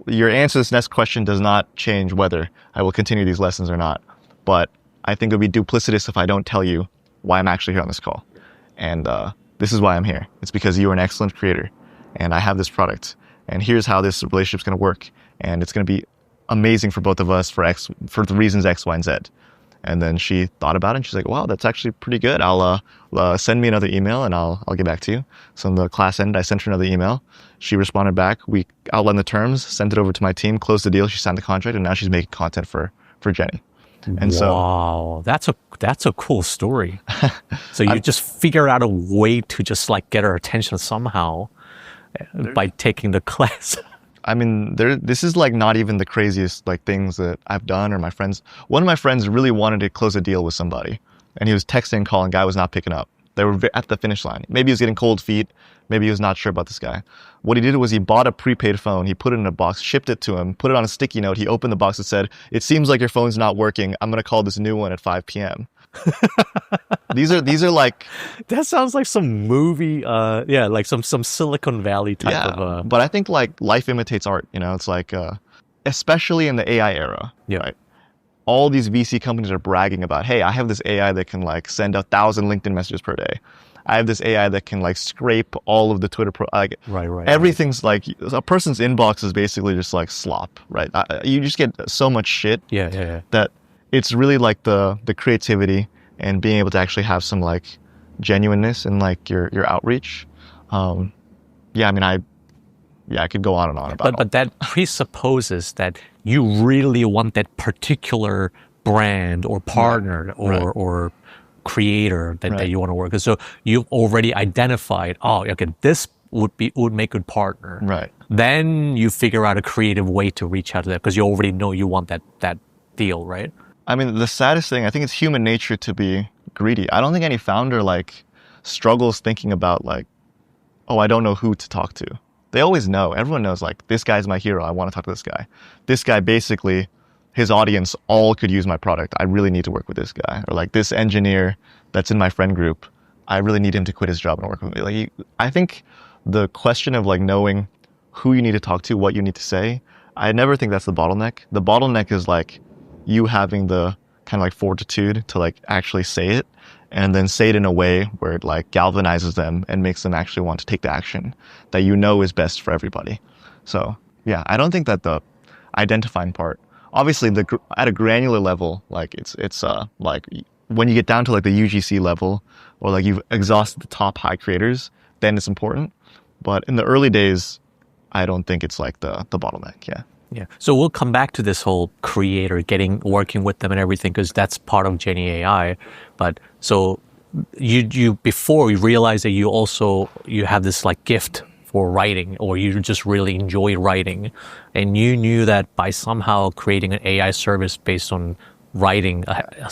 Your answer to this next question does not change whether I will continue these lessons or not. But I think it would be duplicitous if I don't tell you why I'm actually here on this call. And this is why I'm here. It's because you are an excellent creator and I have this product and here's how this relationship's going to work. And it's going to be amazing for both of us for the reasons X, Y, and Z. And then she thought about it and she's like, wow, that's actually pretty good. I'll send me another email and I'll get back to you. So in the class ended, I sent her another email. She responded back. We outlined the terms, sent it over to my team, closed the deal. She signed the contract and now she's making content for Jenni. And wow, that's a cool story. So you just figure out a way to just like get her attention somehow by taking the class. I mean, this is like not even the craziest like things that I've done or my friends. One of my friends really wanted to close a deal with somebody and he was texting, calling, guy was not picking up. They were at the finish line. Maybe he was getting cold feet. Maybe he was not sure about this guy. What he did was he bought a prepaid phone. He put it in a box, shipped it to him, put it on a sticky note. He opened the box and said, "It seems like your phone's not working. I'm going to call this new one at 5 p.m." These are like... That sounds like some movie, like some Silicon Valley type of... But I think like life imitates art, you know? It's like, especially in the AI era, right? All these VC companies are bragging about, hey, I have this AI that can like send 1,000 LinkedIn messages per day. I have this AI that can like scrape all of the Twitter right. Everything's like a person's inbox is basically just like slop, right? You just get so much shit that it's really like the creativity and being able to actually have some like genuineness in like your outreach. I could go on and on about it. But that presupposes that you really want that particular brand or partner or creator that you want to work with. So you've already identified, this would make a good partner. Right. Then you figure out a creative way to reach out to them because you already know you want that deal, right? I mean, the saddest thing, I think it's human nature to be greedy. I don't think any founder like struggles thinking about like, oh, I don't know who to talk to. They always know. Everyone knows like, this guy's my hero. I want to talk to this guy. This guy basically, his audience all could use my product. I really need to work with this guy. Or like this engineer that's in my friend group, I really need him to quit his job and work with me. Like, I think the question of like knowing who you need to talk to, what you need to say, I never think that's the bottleneck. The bottleneck is like you having the kind of like fortitude to like actually say it and then say it in a way where it like galvanizes them and makes them actually want to take the action that you know is best for everybody. So yeah, I don't think that the identifying part, obviously at a granular level, like it's like when you get down to like the UGC level or like you've exhausted the top high creators, then it's important. But in the early days, I don't think it's like the bottleneck. Yeah. So we'll come back to this whole creator working with them and everything, because that's part of Jenni AI. But so you before you realize that you have this like gift for writing, or you just really enjoy writing, and you knew that by somehow creating an AI service based on writing,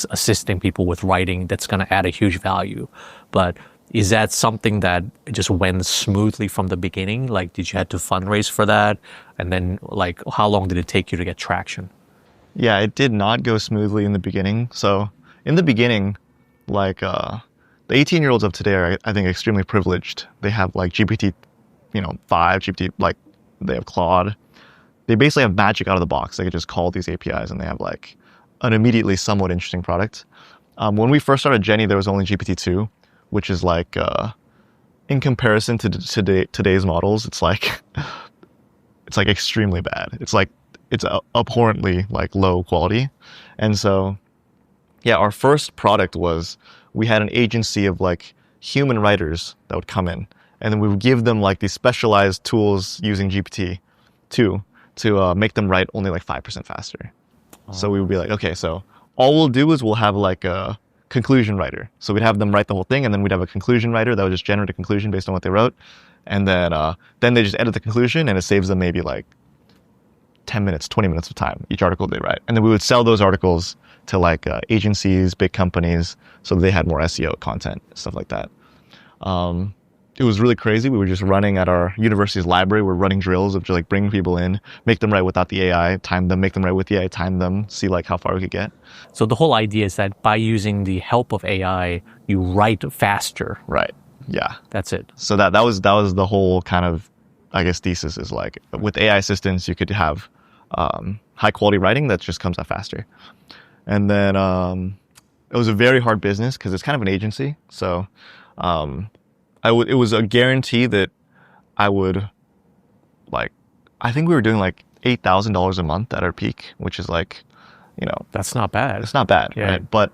assisting people with writing, that's going to add a huge value. But is that something that just went smoothly from the beginning? Like, did you have to fundraise for that? And then, like, how long did it take you to get traction? Yeah, it did not go smoothly in the beginning. So in the beginning, like, the 18-year-olds of today are, I think, extremely privileged. They have, like, GPT, 5, GPT, like, they have Claude. They basically have magic out of the box. They could just call these APIs and they have, like, an immediately somewhat interesting product. When we first started Jenni, there was only GPT-2. Which is like, in comparison to today's models, it's like extremely bad. It's abhorrently like low quality. And so, yeah, our first product was, we had an agency of like human writers that would come in, and then we would give them like these specialized tools using GPT-2 to make them write only like 5% faster. Oh. So we would be like, okay, so all we'll do is we'll have like a conclusion writer. So we'd have them write the whole thing, and then we'd have a conclusion writer that would just generate a conclusion based on what they wrote. And then they just edit the conclusion, and it saves them maybe like 10 minutes, 20 minutes of time, each article they write. And then we would sell those articles to like agencies, big companies, so they had more SEO content, stuff like that. It was really crazy. We were just running at our university's library. We're running drills of just like bring people in, make them write without the AI, time them, make them write with the AI, time them, see like how far we could get. So the whole idea is that by using the help of AI, you write faster. Right. Yeah. That's it. So that was the whole kind of, I guess, thesis is like with AI assistants, you could have high quality writing that just comes out faster. And then it was a very hard business because it's kind of an agency. So it was a guarantee that I would, like, I think we were doing like $8,000 a month at our peak, which is like, that's not bad. It's not bad, yeah. Right? But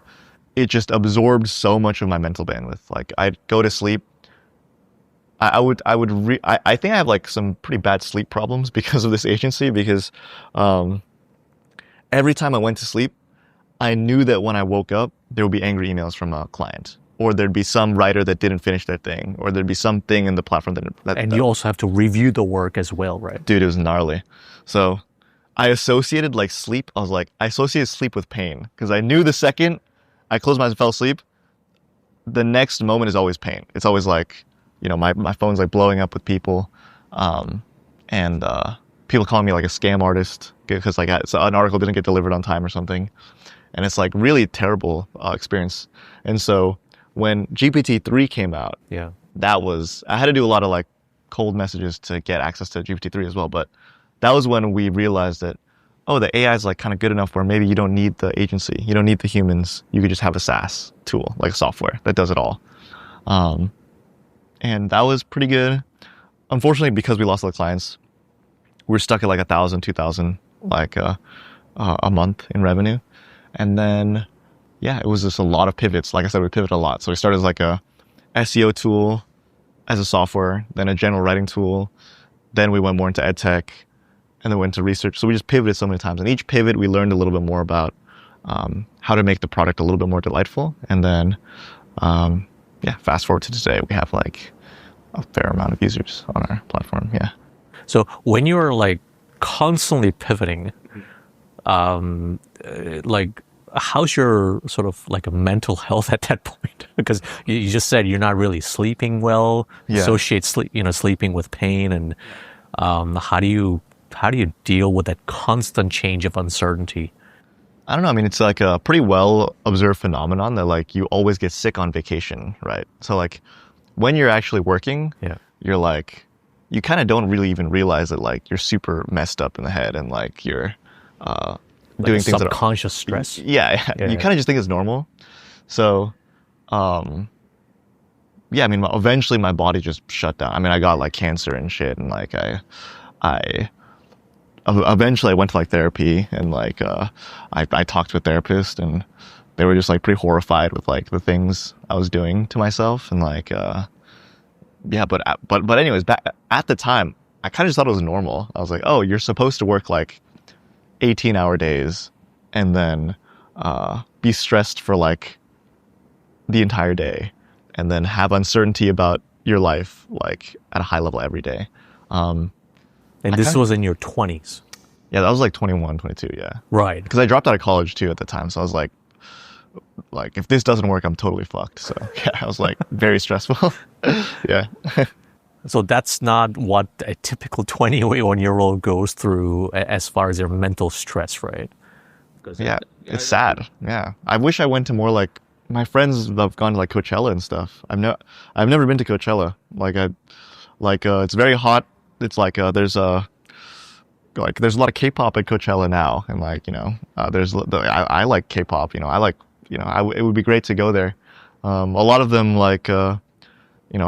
it just absorbed so much of my mental bandwidth. Like, I'd go to sleep. I think I have like some pretty bad sleep problems because of this agency, because every time I went to sleep, I knew that when I woke up, there would be angry emails from a client, or there'd be some writer that didn't finish their thing, or there'd be something in the platform that you also have to review the work as well, right? Dude, it was gnarly. So I associated like sleep. I associated sleep with pain, because I knew the second I closed my eyes and fell asleep, the next moment is always pain. It's always like, my phone's like blowing up with people, and people calling me like a scam artist because like an article didn't get delivered on time or something, and it's like really terrible experience. And so when GPT-3 came out, I had to do a lot of like cold messages to get access to GPT-3 as well. But that was when we realized that, oh, the AI is like kind of good enough where maybe you don't need the agency, you don't need the humans. You could just have a SaaS tool, like software that does it all. And that was pretty good. Unfortunately, because we lost all the clients, we're stuck at like 1,000, 2,000, like a month in revenue. And then, it was just a lot of pivots. Like I said, we pivoted a lot. So we started as like a SEO tool as a software, then a general writing tool. Then we went more into ed tech, and then went into research. So we just pivoted so many times. And each pivot, we learned a little bit more about how to make the product a little bit more delightful. And then, fast forward to today, we have like a fair amount of users on our platform. Yeah. So when you're like constantly pivoting, like how's your sort of like a mental health at that point? Because you just said you're not really sleeping well, associate sleeping with pain, and how do you deal with that constant change of uncertainty? I don't know. I mean, it's like a pretty well observed phenomenon that like you always get sick on vacation, right? So like when you're actually working, you're like, you kind of don't really even realize that like you're super messed up in the head and like you're doing things that are subconscious stress. You kind of just think it's normal. So, I mean, eventually my body just shut down. I mean, I got like cancer and shit, and like I eventually I went to like therapy, and like I talked to a therapist, and they were just like pretty horrified with like the things I was doing to myself, and like but anyways, back at the time, I kind of just thought it was normal. I was like, oh, you're supposed to work like 18-hour days and then be stressed for like the entire day, and then have uncertainty about your life like at a high level every day. And this was in your 20s? Yeah, that was like 21, 22, yeah. Right. Because I dropped out of college too at the time, so I was like, if this doesn't work, I'm totally fucked. So yeah, I was like very stressful. Yeah. So that's not what a typical 21-year-old goes through as far as their mental stress, right? Yeah, it's sad. Yeah, I wish I went to more like, my friends have gone to like Coachella and stuff. I've never been to Coachella. It's very hot. It's like there's a lot of K-pop at Coachella now, and like I like K-pop. It would be great to go there. A lot of them are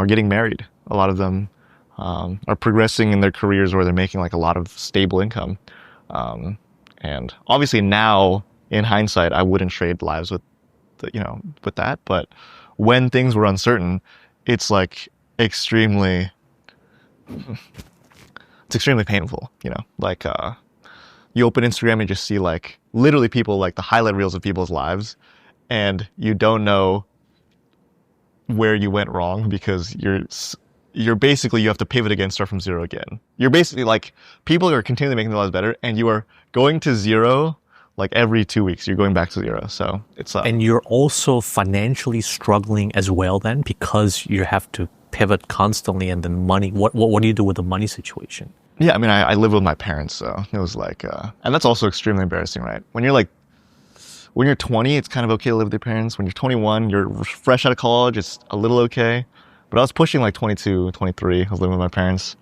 getting married. A lot of them are progressing in their careers where they're making like a lot of stable income. And obviously now, in hindsight, I wouldn't trade lives with that. But when things were uncertain, it's like extremely painful. Like you open Instagram and just see like literally people, like the highlight reels of people's lives, and you don't know where you went wrong because you're basically, you have to pivot again, start from zero again. You're basically like, people are continually making their lives better, and you are going to zero like every 2 weeks. You're going back to zero. So it's and you're also financially struggling as well then, because you have to pivot constantly, and then money. What do you do with the money situation? Yeah, I mean, I live with my parents, so it was like, and that's also extremely embarrassing, right? When you're 20, it's kind of okay to live with your parents. When you're 21, you're fresh out of college, it's a little okay. But I was pushing like 22, 23, I was living with my parents.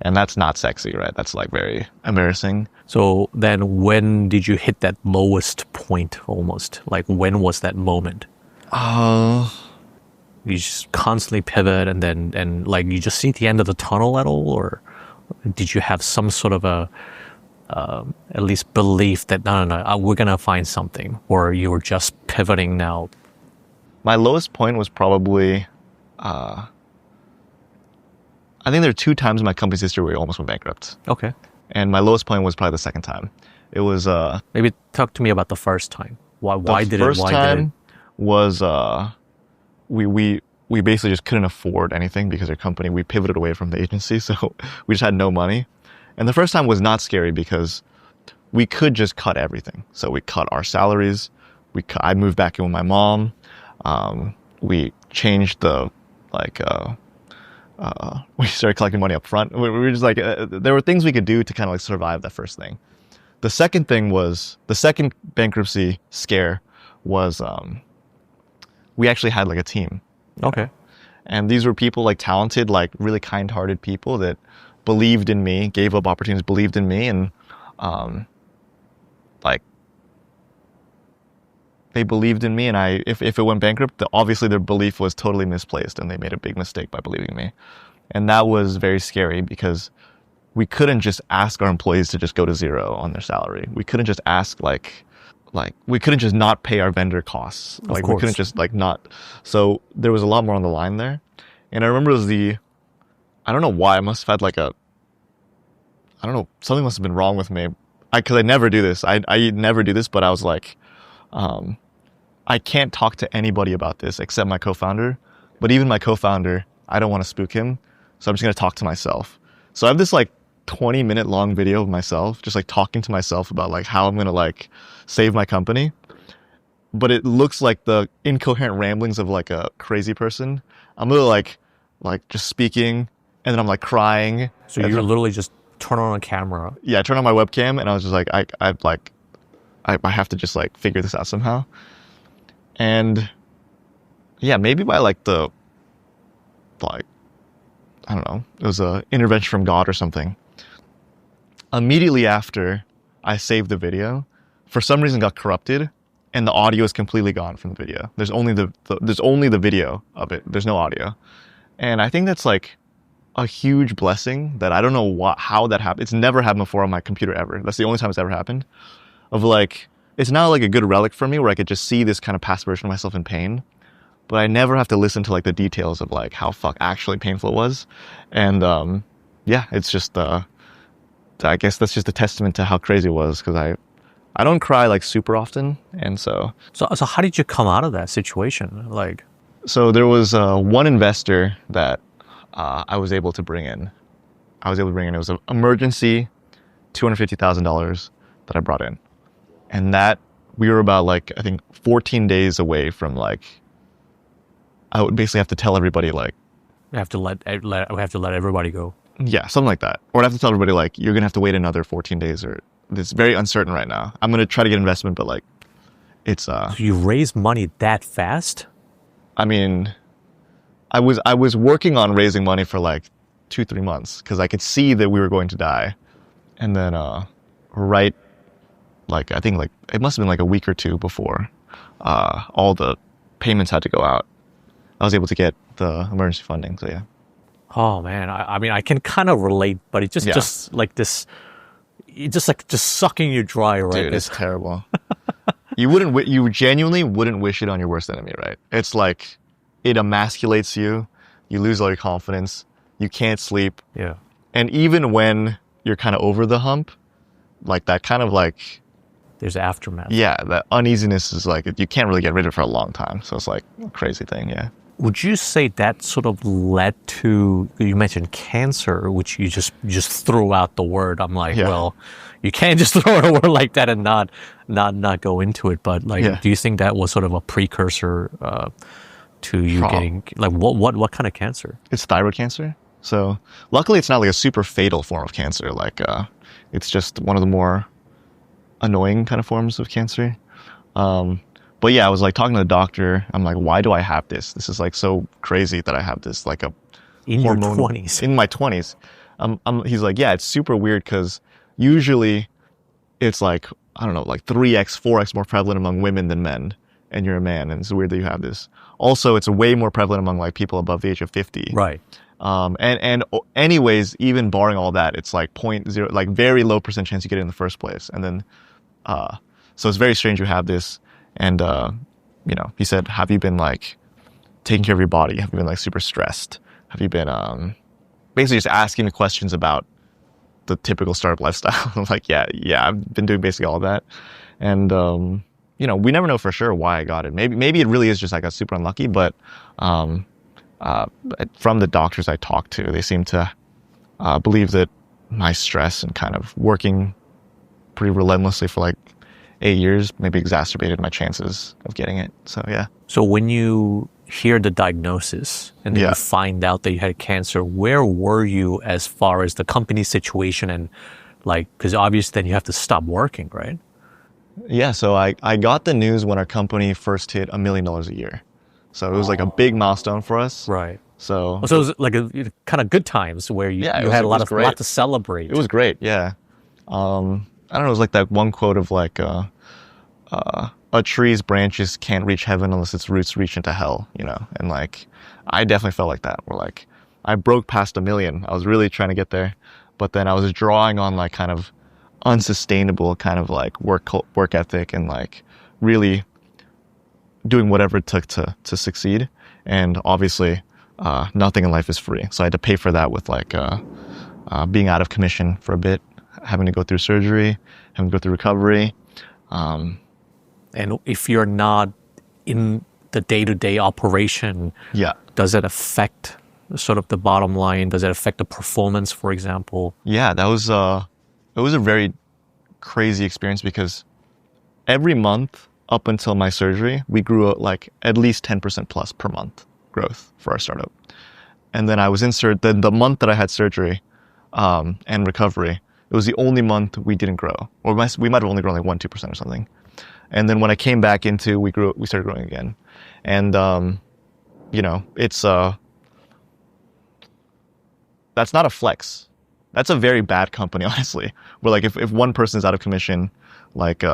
And that's not sexy, right? That's like very embarrassing. So then when did you hit that lowest point almost? Like when was that moment? You just constantly pivot and like you just see the end of the tunnel at all? Or did you have some sort of a at least belief that no, we're gonna find something, or you were just pivoting now? My lowest point was probably, I think there are 2 times in my company's history where we almost went bankrupt. Okay. And my lowest point was probably the second time. It was maybe talk to me about the first time. Why did it? The first time was we basically just couldn't afford anything because our company, we pivoted away from the agency, so we just had no money. And the first time was not scary because we could just cut everything. So we cut our salaries. I moved back in with my mom. We changed the we started collecting money up front. We were just like, there were things we could do to kind of like survive that first thing. The second bankruptcy scare was we actually had like a team. Okay. And these were people like talented, like really kind-hearted people that believed in me, gave up opportunities, believed in me, and like they believed in me. And if it went bankrupt, obviously their belief was totally misplaced, and they made a big mistake by believing in me. And that was very scary because we couldn't just ask our employees to just go to zero on their salary. We couldn't just ask like we couldn't just not pay our vendor costs. Like we couldn't just like not. So there was a lot more on the line there. And I remember it was I don't know why, I must have had like I don't know, something must have been wrong with me. Cause I never do this. I never do this, but I was like, I can't talk to anybody about this except my co-founder. But even my co-founder, I don't want to spook him. So I'm just going to talk to myself. So I have this like 20-minute long video of myself, just like talking to myself about like how I'm going to like save my company. But it looks like the incoherent ramblings of like a crazy person. I'm literally like just speaking, and then I'm like crying. So you're literally just turn on a camera. Yeah, I turned on my webcam, and I was just like, I have to just like figure this out somehow. And yeah, maybe by like I don't know, it was a intervention from God or something. Immediately after I saved the video, for some reason got corrupted, and the audio is completely gone from the video. There's only the video of it. There's no audio. And I think that's like a huge blessing that I don't know how that happened. It's never happened before on my computer ever. That's the only time it's ever happened. Of like, it's now like a good relic for me where I could just see this kind of past version of myself in pain, but I never have to listen to like the details of like how actually painful it was. And yeah, it's just I guess that's just a testament to how crazy it was, because I don't cry like super often. And so how did you come out of that situation? Like, so there was one investor that I was able to bring in. It was an emergency $250,000 that I brought in. And that we were about like, I think 14 days away from like, I would basically have to tell everybody like, we have to let everybody go. Yeah, something like that. Or I'd have to tell everybody like, you're going to have to wait another 14 days, or it's very uncertain right now. I'm going to try to get investment, but like it's So you raised money that fast? I mean, I was working on raising money for like 2-3 months because I could see that we were going to die. And then right, like I think like it must have been like a week or two before all the payments had to go out, I was able to get the emergency funding. So yeah. Oh man, I mean I can kind of relate, but it's just like this, it's just sucking you dry, right? Dude, it's terrible. You genuinely wouldn't wish it on your worst enemy, right? It's like it emasculates you. You lose all your confidence. You can't sleep. Yeah. And even when you're kind of over the hump, like that kind of like, there's aftermath. Yeah, that uneasiness is like, you can't really get rid of it for a long time. So it's like a crazy thing, yeah. Would you say that sort of led to, you mentioned cancer, which you just threw out the word. I'm like, well, you can't just throw out a word like that and not go into it. But like, do you think that was sort of a precursor to you getting, like what kind of cancer? It's thyroid cancer. So luckily it's not like a super fatal form of cancer. Like it's just one of the more annoying kind of forms of cancer. But yeah, I was like talking to the doctor. I'm like, why do I have this? This is like so crazy that I have this, like a in your 20s. In my 20s. He's like, yeah, it's super weird because usually it's like, I don't know, like 3x, 4x more prevalent among women than men, and you're a man, and it's weird that you have this. Also, it's way more prevalent among like people above the age of 50. Right. And anyways, even barring all that, it's like 0.0, like very low % chance you get it in the first place. And then, so it's very strange you have this. And, you know, he said, have you been like taking care of your body? Have you been like super stressed? Have you been, basically just asking me questions about the typical startup lifestyle? I'm like, yeah, I've been doing basically all of that. And, you know, we never know for sure why I got it. Maybe it really is just like I got super unlucky, but, from the doctors I talked to, they seem to believe that my stress and kind of working pretty relentlessly for like 8 years maybe exacerbated my chances of getting it. So yeah. So when you hear the diagnosis and then you find out that you had cancer, where were you as far as the company situation and like, because obviously then you have to stop working, right? Yeah, so I got the news when our company first hit $1 million a year. So it was like a big milestone for us. Right. So it was like a kind of good times where you had a lot to celebrate. It was great, yeah. I don't know, it was like that one quote of like, a tree's branches can't reach heaven unless its roots reach into hell, you know? And like, I definitely felt like that. Where like, I broke past 1 million. I was really trying to get there. But then I was drawing on like kind of unsustainable kind of like work ethic and like really doing whatever it took to succeed. And obviously, nothing in life is free. So I had to pay for that with like being out of commission for a bit, having to go through surgery, having to go through recovery. And if you're not in the day-to-day operation, does it affect sort of the bottom line? Does it affect the performance, for example? Yeah, that was it was a very crazy experience because every month up until my surgery, we grew like at least 10% plus per month growth for our startup. And then I was inserted the month that I had surgery and recovery. It was the only month we didn't grow, or we might have only grown like 1-2% or something. And then when I came back into, we started growing again. And, you know, it's, that's not a flex. That's a very bad company, honestly. Where like, if one person is out of commission, like,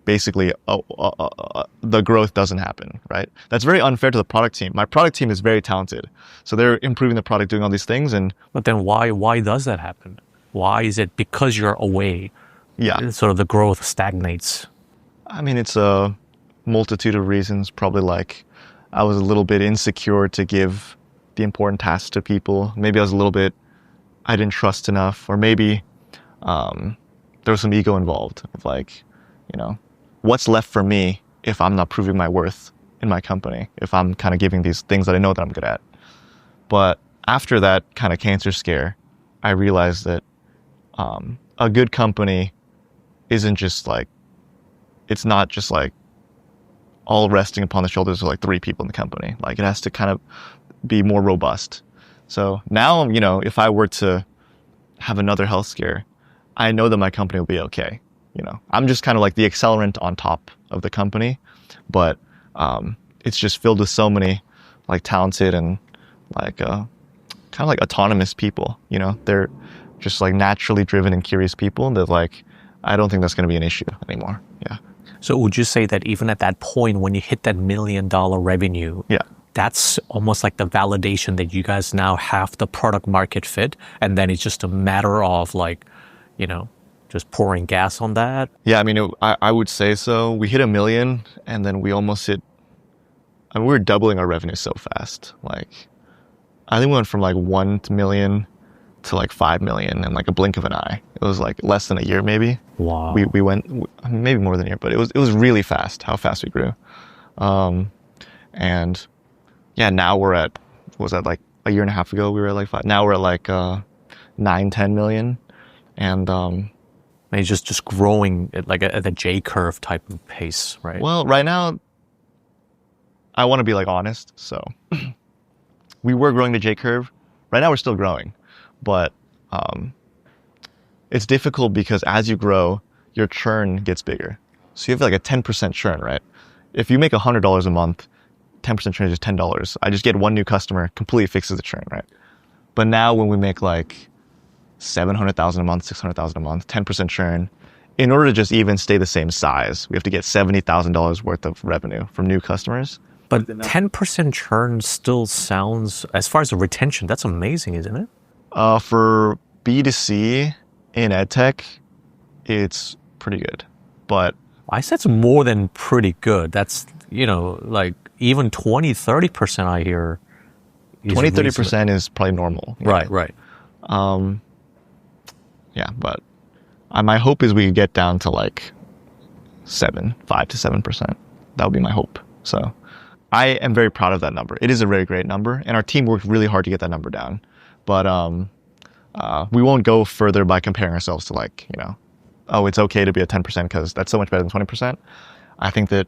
basically, the growth doesn't happen, right? That's very unfair to the product team. My product team is very talented. So they're improving the product, doing all these things. But then why does that happen? Why is it because you're away? Yeah. Sort of the growth stagnates. I mean, it's a multitude of reasons. Probably like I was a little bit insecure to give the important tasks to people. Maybe I didn't trust enough, or maybe there was some ego involved of like, you know, what's left for me if I'm not proving my worth in my company, if I'm kind of giving these things that I know that I'm good at. But after that kind of cancer scare, I realized that a good company isn't just like, it's not just like all resting upon the shoulders of like 3 people in the company. Like it has to kind of be more robust. So now, you know, if I were to have another health scare, I know that my company will be okay. You know, I'm just kind of like the accelerant on top of the company, but it's just filled with so many like talented and like kind of like autonomous people. You know, they're just like naturally driven and curious people that like, I don't think that's going to be an issue anymore. Yeah. So would you say that even at that point when you hit that $1 million revenue, that's almost like the validation that you guys now have the product market fit, and then it's just a matter of like, you know, just pouring gas on that? Yeah, I mean, I would say so. We hit 1 million, and then we almost hit, I mean, we were doubling our revenue so fast. Like, I think we went from like 1 million to like 5 million in like a blink of an eye. It was like less than a year, maybe. Wow. We went, maybe more than a year, but it was really fast how fast we grew. And yeah, now we're at, what was that, like a year and a half ago, we were at like 5. Now we're at like 9-10 million. And it's just growing at like at a J curve type of pace, right? Well, right now, I want to be like honest. So we were growing the J curve. Right now we're still growing, but it's difficult because as you grow, your churn gets bigger. So you have like a 10% churn, right? If you make $100 a month, 10% churn is just $10. I just get one new customer, completely fixes the churn, right? But now when we make like 700,000 a month, 600,000 a month, 10% churn, in order to just even stay the same size, we have to get $70,000 worth of revenue from new customers. But 10% churn still sounds, as far as the retention, that's amazing, isn't it? For B2C in EdTech, it's pretty good. But I said it's more than pretty good. That's, you know, like even 20-30% I hear. 20-30% is probably normal. Right, right. Yeah, but my hope is we could get down to like 5 to 7%. That would be my hope. So I am very proud of that number. It is a very great number, and our team worked really hard to get that number down. But we won't go further by comparing ourselves to like, you know, oh, it's okay to be at 10% because that's so much better than 20%. I think that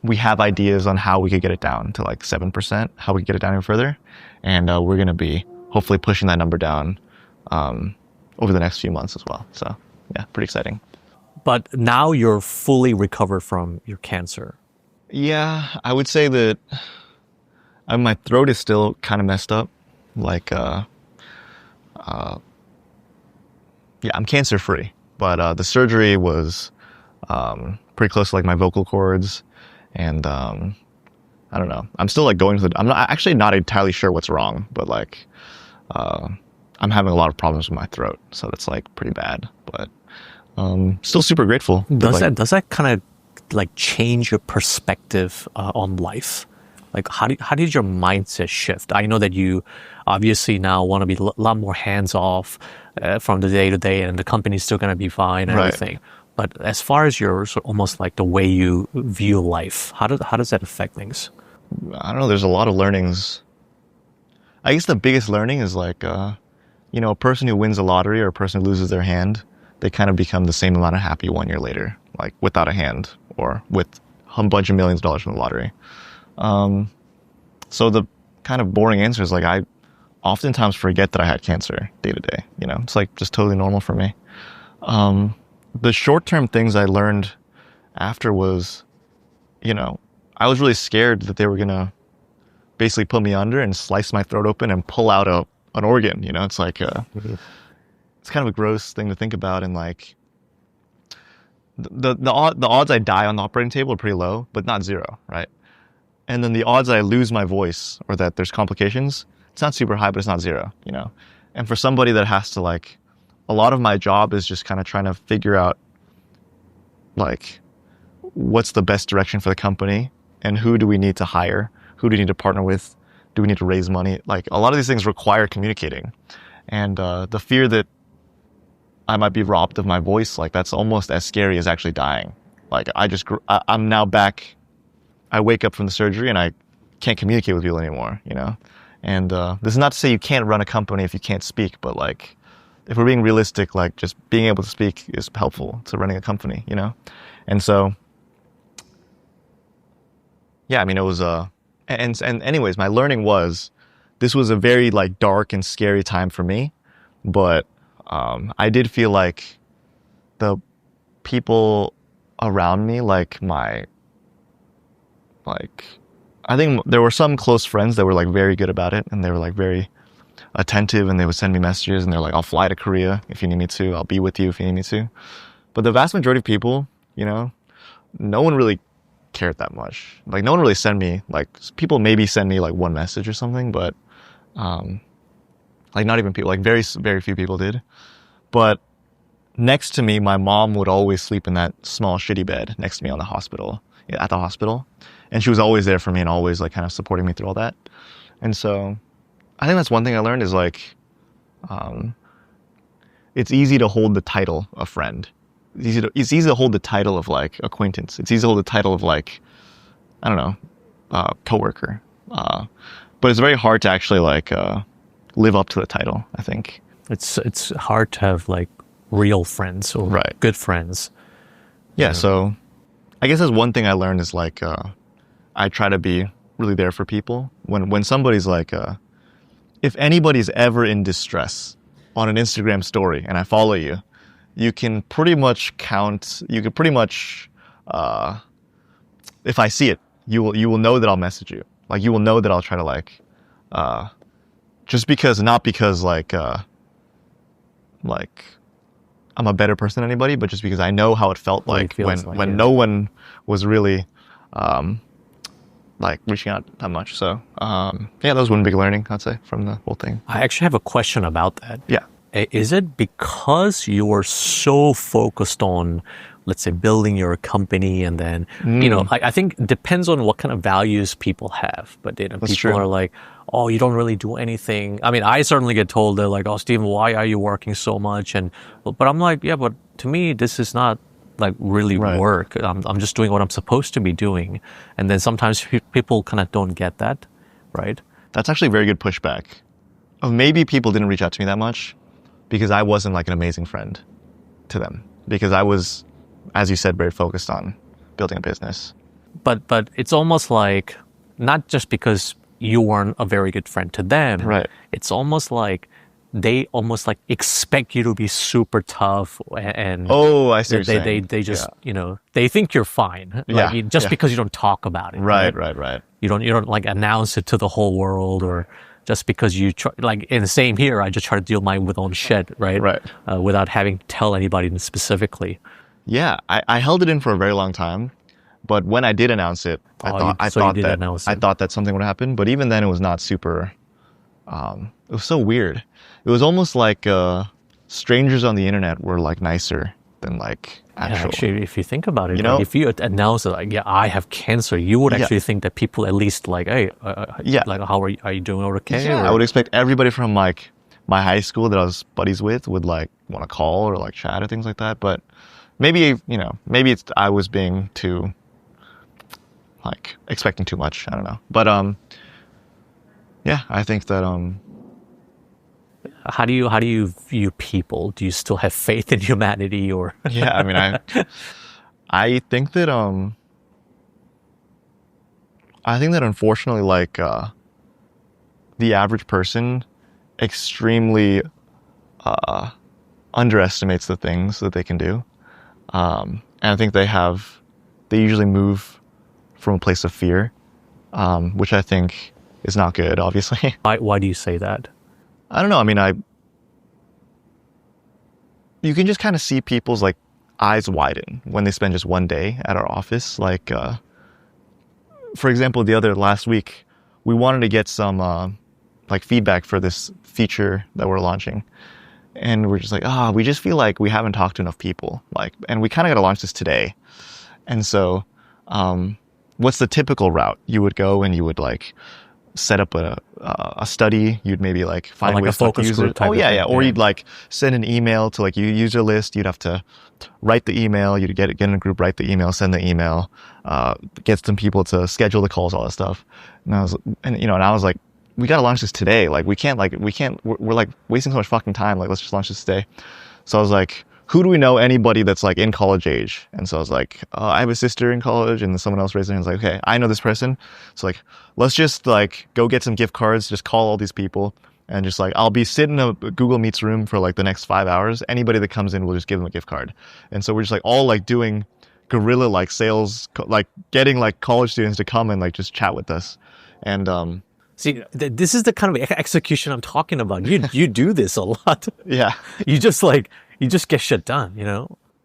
we have ideas on how we could get it down to like 7%, how we could get it down even further. And we're going to be hopefully pushing that number down over the next few months as well. So yeah, pretty exciting. But now you're fully recovered from your cancer. Yeah, I would say that my throat is still kind of messed up. Like, yeah, I'm cancer free, but the surgery was pretty close to like my vocal cords, and I don't know. I'm still like going to the. I'm not entirely sure what's wrong, but like, I'm having a lot of problems with my throat, so that's like pretty bad. But still super grateful. Does that kind of like change your perspective on life? Like how did your mindset shift? I know that you obviously now want to be a lot more hands off from the day to day, and the company's still going to be fine and everything. But as far as your sort of almost like the way you view life, how does that affect things? I don't know. There's a lot of learnings. I guess the biggest learning is like, a person who wins a lottery or a person who loses their hand, they kind of become the same amount of happy 1 year later, like without a hand or with a bunch of millions of dollars from the lottery. So the kind of boring answer is like, I oftentimes forget that I had cancer day to day. It's like just totally normal for me. The short-term things I learned after was, I was really scared that they were going to basically put me under and slice my throat open and pull out an organ. It's like, it's kind of a gross thing to think about. And like the odds I die on the operating table are pretty low, but not zero. Right. And then the odds I lose my voice or that there's complications, it's not super high, but it's not zero, And for somebody that has to like, a lot of my job is just kind of trying to figure out like, what's the best direction for the company and who do we need to hire? Who do we need to partner with? Do we need to raise money? Like a lot of these things require communicating. And the fear that I might be robbed of my voice, like that's almost as scary as actually dying. Like I'm now back. I wake up from the surgery and I can't communicate with people anymore, And this is not to say you can't run a company if you can't speak, but like, if we're being realistic, like just being able to speak is helpful to running a company, And so, yeah, I mean, it was, and anyways, my learning was, this was a very like dark and scary time for me, but I did feel like the people around me, I think there were some close friends that were like very good about it, and they were like very attentive, and they would send me messages, and they're like, I'll fly to Korea if you need me to, I'll be with you if you need me to. But the vast majority of people, no one really cared that much. Like no one really sent me, like people maybe send me like one message or something, but like not even people, like very, very few people did. But next to me, my mom would always sleep in that small shitty bed next to me at the hospital. And she was always there for me and always like kind of supporting me through all that. And so I think that's one thing I learned is like, it's easy to hold the title of friend. It's easy to hold the title of like acquaintance. It's easy to hold the title of like, I don't know, coworker. But it's very hard to actually like live up to the title, I think. It's hard to have like real friends or good friends. Yeah, so I guess that's one thing I learned is like, I try to be really there for people. When somebody's like, if anybody's ever in distress on an Instagram story and I follow you, you can pretty much if I see it, you will know that I'll message you. Like you will know that I'll try to like, not because like I'm a better person than anybody, but just because I know how it felt like when no one was really like reaching out that much. So yeah, that was one big learning, I'd say, from the whole thing. I actually have a question about that. Yeah. Is it because you are so focused on, let's say, building your company and then, I think it depends on what kind of values people have. But people are like, oh, you don't really do anything. I mean, I certainly get told, they're like, oh, Steven, why are you working so much? But I'm like, yeah, but to me, this is not like really work. I'm just doing what I'm supposed to be doing. And then sometimes people kind of don't get that, right? That's actually a very good pushback. Maybe people didn't reach out to me that much because I wasn't like an amazing friend to them. Because I was, as you said, very focused on building a business. but it's almost like not just because you weren't a very good friend to them. Right. It's almost like they almost like expect you to be super tough and I see what you're saying. They just they think you're fine. Like just because you don't talk about it. Right. You don't like announce it to the whole world, or just because you try, like in the same here, I just try to deal with own shit, right? Without having to tell anybody specifically. Yeah, I held it in for a very long time, but when I did announce it, I thought that something would happen. But even then, it was not super. It was so weird. It was almost like strangers on the internet were like nicer than like actual. Yeah, actually, if you think about it, like, if you announce it, like, I have cancer, you would actually think that people at least like, hey, like, how are you doing okay? Yeah, I would expect everybody from like my high school that I was buddies with would like want to call or like chat or things like that. But maybe, maybe I was being too, like, expecting too much. I don't know. But yeah, I think that how do you view people? Do you still have faith in humanity, or? Yeah, I mean, I think that unfortunately, like the average person extremely underestimates the things that they can do, and I think they usually move from a place of fear, which I think is not good, obviously. Why do you say that? I don't know. I mean, you can just kind of see people's like eyes widen when they spend just one day at our office. Like, for example, last week, we wanted to get some like feedback for this feature that we're launching. And we're just like, we just feel like we haven't talked to enough people. Like, and we kind of got to launch this today. And so, what's the typical route? You would go and you would like set up a study. You'd maybe like find like ways a focus to use it. Or you'd like send an email to like your user list. You'd have to write the email. You'd get in a group, write the email, send the email, get some people to schedule the calls, all that stuff. And I was like, we got to launch this today. Like we're like wasting so much fucking time. Like, let's just launch this today. So I was like, who do we know anybody that's like in college age? And so I was like, I have a sister in college, and then someone else raised their hand. I was like, okay, I know this person. So like, let's just like go get some gift cards, just call all these people, and just like, I'll be sitting in a Google Meets room for like the next 5 hours. Anybody that comes in, we'll just give them a gift card. And so we're just like all like doing guerrilla like sales, like getting like college students to come and like just chat with us. And see, this is the kind of execution I'm talking about. You do this a lot. Yeah. You just get shit done,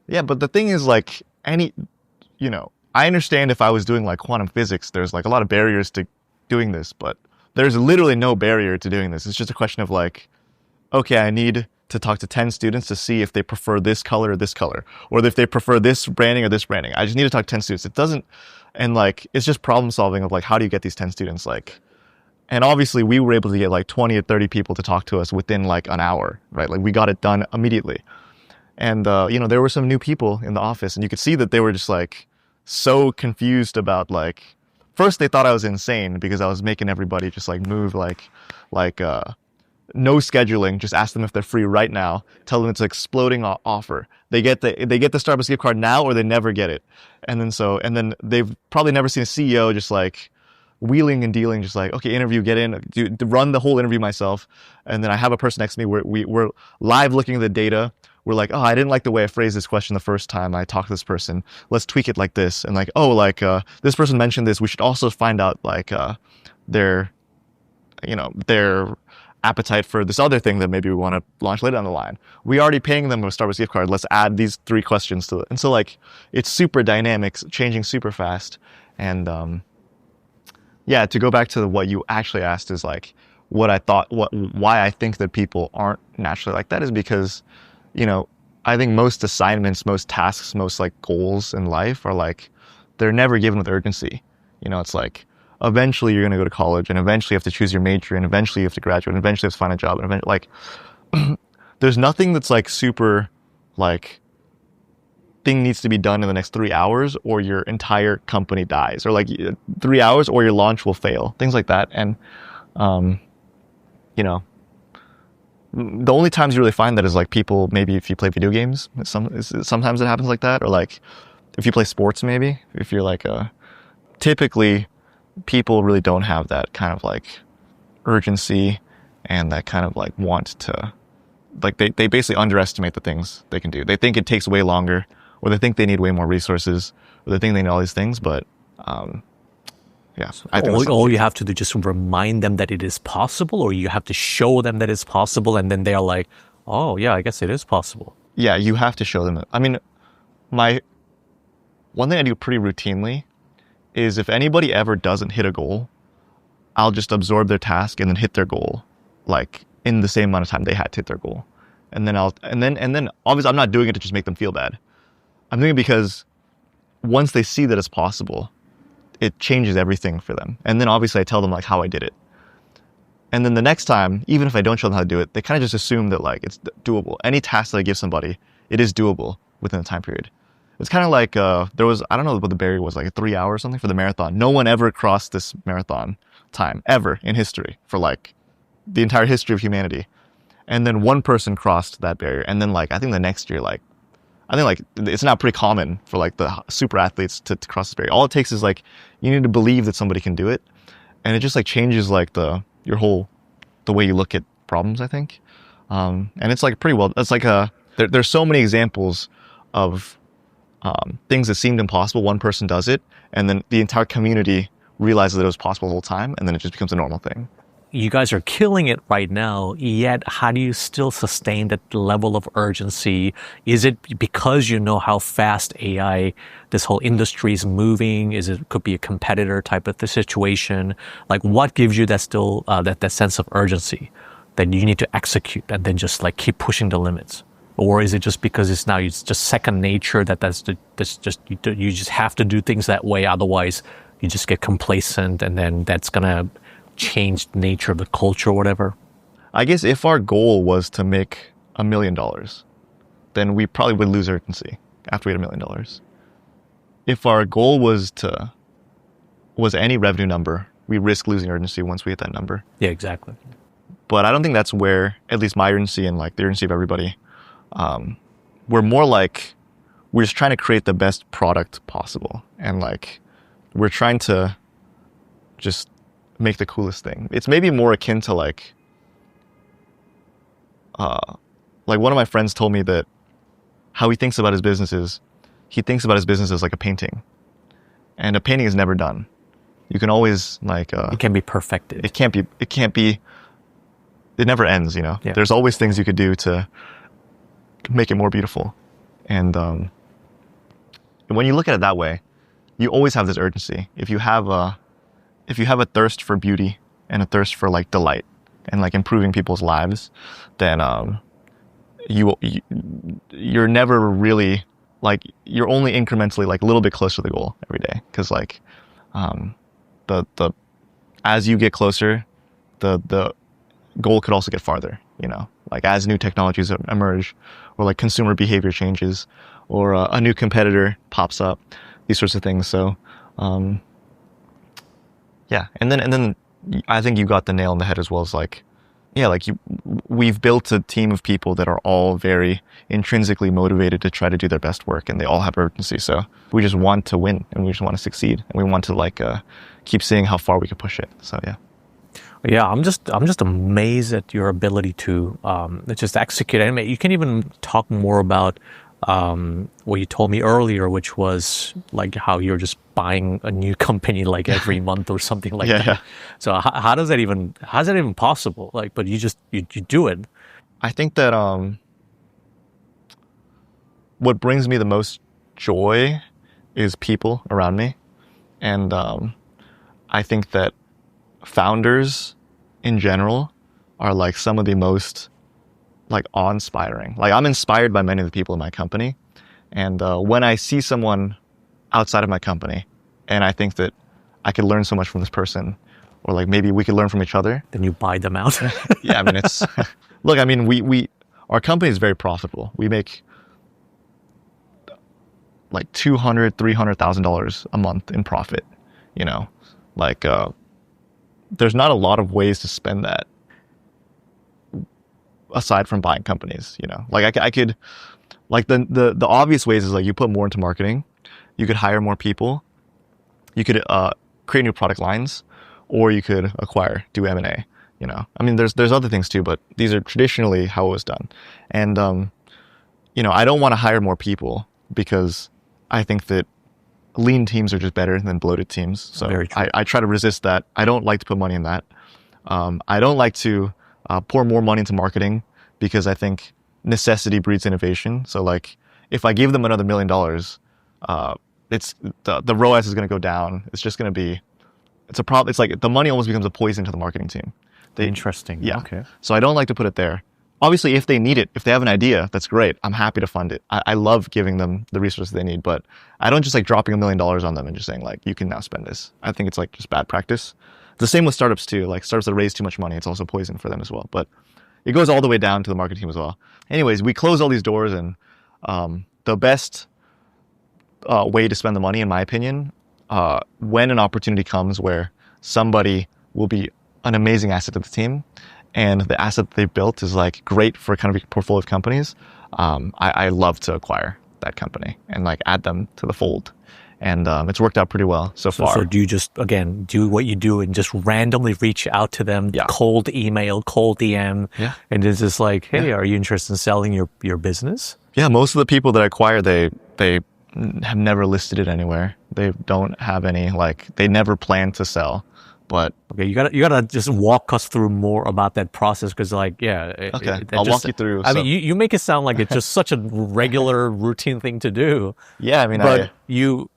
Yeah, but the thing is, like, I understand if I was doing like quantum physics, there's like a lot of barriers to doing this, but there's literally no barrier to doing this. It's just a question of like, okay, I need to talk to 10 students to see if they prefer this color or this color, or if they prefer this branding or this branding. I just need to talk to 10 students. It's just problem solving of like, how do you get these 10 students? Like, and obviously we were able to get like 20 or 30 people to talk to us within like an hour, right? Like we got it done immediately. And, there were some new people in the office, and you could see that they were just like so confused about like, first they thought I was insane because I was making everybody just like move like no scheduling, just ask them if they're free right now, tell them it's an exploding offer. They get the Starbucks gift card now or they never get it. And then they've probably never seen a CEO just like wheeling and dealing, just like, okay, interview, get in, run the whole interview myself. And then I have a person next to me where we're live looking at the data. We're like, I didn't like the way I phrased this question the first time I talked to this person. Let's tweak it like this. And like, this person mentioned this. We should also find out like their appetite for this other thing that maybe we want to launch later down the line. We already paying them a Starbucks gift card. Let's add these 3 questions to it. And so like, it's super dynamic, changing super fast. And to go back to what you actually asked is like, why I think that people aren't naturally like that is because, I think most assignments, most tasks, most like goals in life are like, they're never given with urgency. It's like, eventually you're going to go to college, and eventually you have to choose your major, and eventually you have to graduate, and eventually you have to find a job, and eventually, like, there's nothing that's like super, like, thing needs to be done in the next 3 hours or your entire company dies, or like 3 hours or your launch will fail, things like that. And, the only times you really find that is like people, maybe if you play video games, sometimes it happens like that, or like if you play sports, maybe if you're like typically people really don't have that kind of like urgency and that kind of like want to, like they basically underestimate the things they can do. They think it takes way longer, or they think they need way more resources, or they think they need all these things, but yeah. I think all you have to do just remind them that it is possible, or you have to show them that it's possible, and then they're like, oh yeah, I guess it is possible. Yeah, you have to show them. I mean, one thing I do pretty routinely is if anybody ever doesn't hit a goal, I'll just absorb their task and then hit their goal, like in the same amount of time they had to hit their goal. And then obviously I'm not doing it to just make them feel bad. I'm doing it because once they see that it's possible, it changes everything for them. And then obviously I tell them like how I did it. And then the next time, even if I don't show them how to do it, they kind of just assume that like it's doable. Any task that I give somebody, it is doable within a time period. It's kind of like there was, I don't know what the barrier was, like 3 hours or something for the marathon. No one ever crossed this marathon time ever in history for like the entire history of humanity. And then one person crossed that barrier. And then like, I think the next year, like, I think like it's now pretty common for like the super athletes to cross this barrier. All it takes is like, you need to believe that somebody can do it. And it just like changes like the way you look at problems, I think. And it's like pretty well, it's like there's so many examples of things that seemed impossible. One person does it, and then the entire community realizes that it was possible the whole time, and then it just becomes a normal thing. You guys are killing it right now, yet how do you still sustain that level of urgency? Is it because you know how fast AI, this whole industry is moving? Could be a competitor type of the situation? Like what gives you that still, that sense of urgency that you need to execute and then just like keep pushing the limits? Or is it just because it's just second nature you just have to do things that way, otherwise you just get complacent and then that's gonna change the nature of the culture or whatever? I guess if our goal was to make $1 million, then we probably would lose urgency after we had $1 million. If our goal was any revenue number, we risk losing urgency once we hit that number. Yeah, exactly. But I don't think that's where, at least my urgency and like the urgency of everybody, we're more like, we're just trying to create the best product possible. And like, we're trying to just make the coolest thing. It's maybe more akin to like one of my friends told me that how he thinks about his business is, he thinks about his business as like a painting. And a painting is never done. You can always like... it can be perfected. It never ends, you know? Yeah. There's always things you could do to make it more beautiful. And when you look at it that way, you always have this urgency. If you have a thirst for beauty and a thirst for like delight and like improving people's lives, then you're never really like, you're only incrementally like a little bit closer to the goal every day. Because like as you get closer, the goal could also get farther, you know, like as new technologies emerge or like consumer behavior changes or a new competitor pops up, these sorts of things. So yeah, and then I think you got the nail on the head as well. As like, yeah, like we've built a team of people that are all very intrinsically motivated to try to do their best work, and they all have urgency. So we just want to win, and we just want to succeed, and we want to like keep seeing how far we can push it. So yeah. Yeah, I'm just amazed at your ability to just execute. I mean, you can even talk more about what you told me earlier, which was like how you're just buying a new company like every month or something like that. Yeah. So how's that even possible? Like, but you do it. I think that what brings me the most joy is people around me, and I think that founders in general are like some of the most like awe-inspiring. Like I'm inspired by many of the people in my company, and when I see someone outside of my company and I think that I could learn so much from this person, or like maybe we could learn from each other, then you buy them out. Yeah, I mean it's look, I mean our company is very profitable. We make like $200,000-$300,000 a month in profit, you know, like there's not a lot of ways to spend that aside from buying companies, you know. Like I could, like the obvious ways is like you put more into marketing, you could hire more people, You could create new product lines, or you could acquire, do M&A. I mean, there's other things too, but these are traditionally how it was done. And I don't want to hire more people because I think that lean teams are just better than bloated teams. So I try to resist that. I don't like to put money in that. I don't like to pour more money into marketing because I think necessity breeds innovation. So like if I give them another $1 million, it's the ROAS is going to go down. It's just going to be, it's a problem. It's like the money almost becomes a poison to the marketing team. Interesting. Yeah. Okay. So I don't like to put it there. Obviously, if they need it, if they have an idea, that's great. I'm happy to fund it. I love giving them the resources they need, but I don't just like dropping $1 million on them and just saying like, you can now spend this. I think it's like just bad practice. The same with startups too. Like startups that raise too much money, it's also poison for them as well. But it goes all the way down to the marketing team as well. Anyways, we close all these doors, and the best way to spend the money, in my opinion, when an opportunity comes where somebody will be an amazing asset to the team, and the asset they've built is like great for kind of a portfolio of companies, I love to acquire that company and like add them to the fold. And it's worked out pretty well so far. So do you just, again, do what you do and just randomly reach out to them, cold email, cold DM, and it's just like, hey, are you interested in selling your business? Yeah, most of the people that I acquire, they have never listed it anywhere. They don't have any, like, they never plan to sell. But okay, you gotta just walk us through more about that process, because like I'll walk you through. I mean, you make it sound like it's just such a regular routine thing to do. Yeah, I mean, but you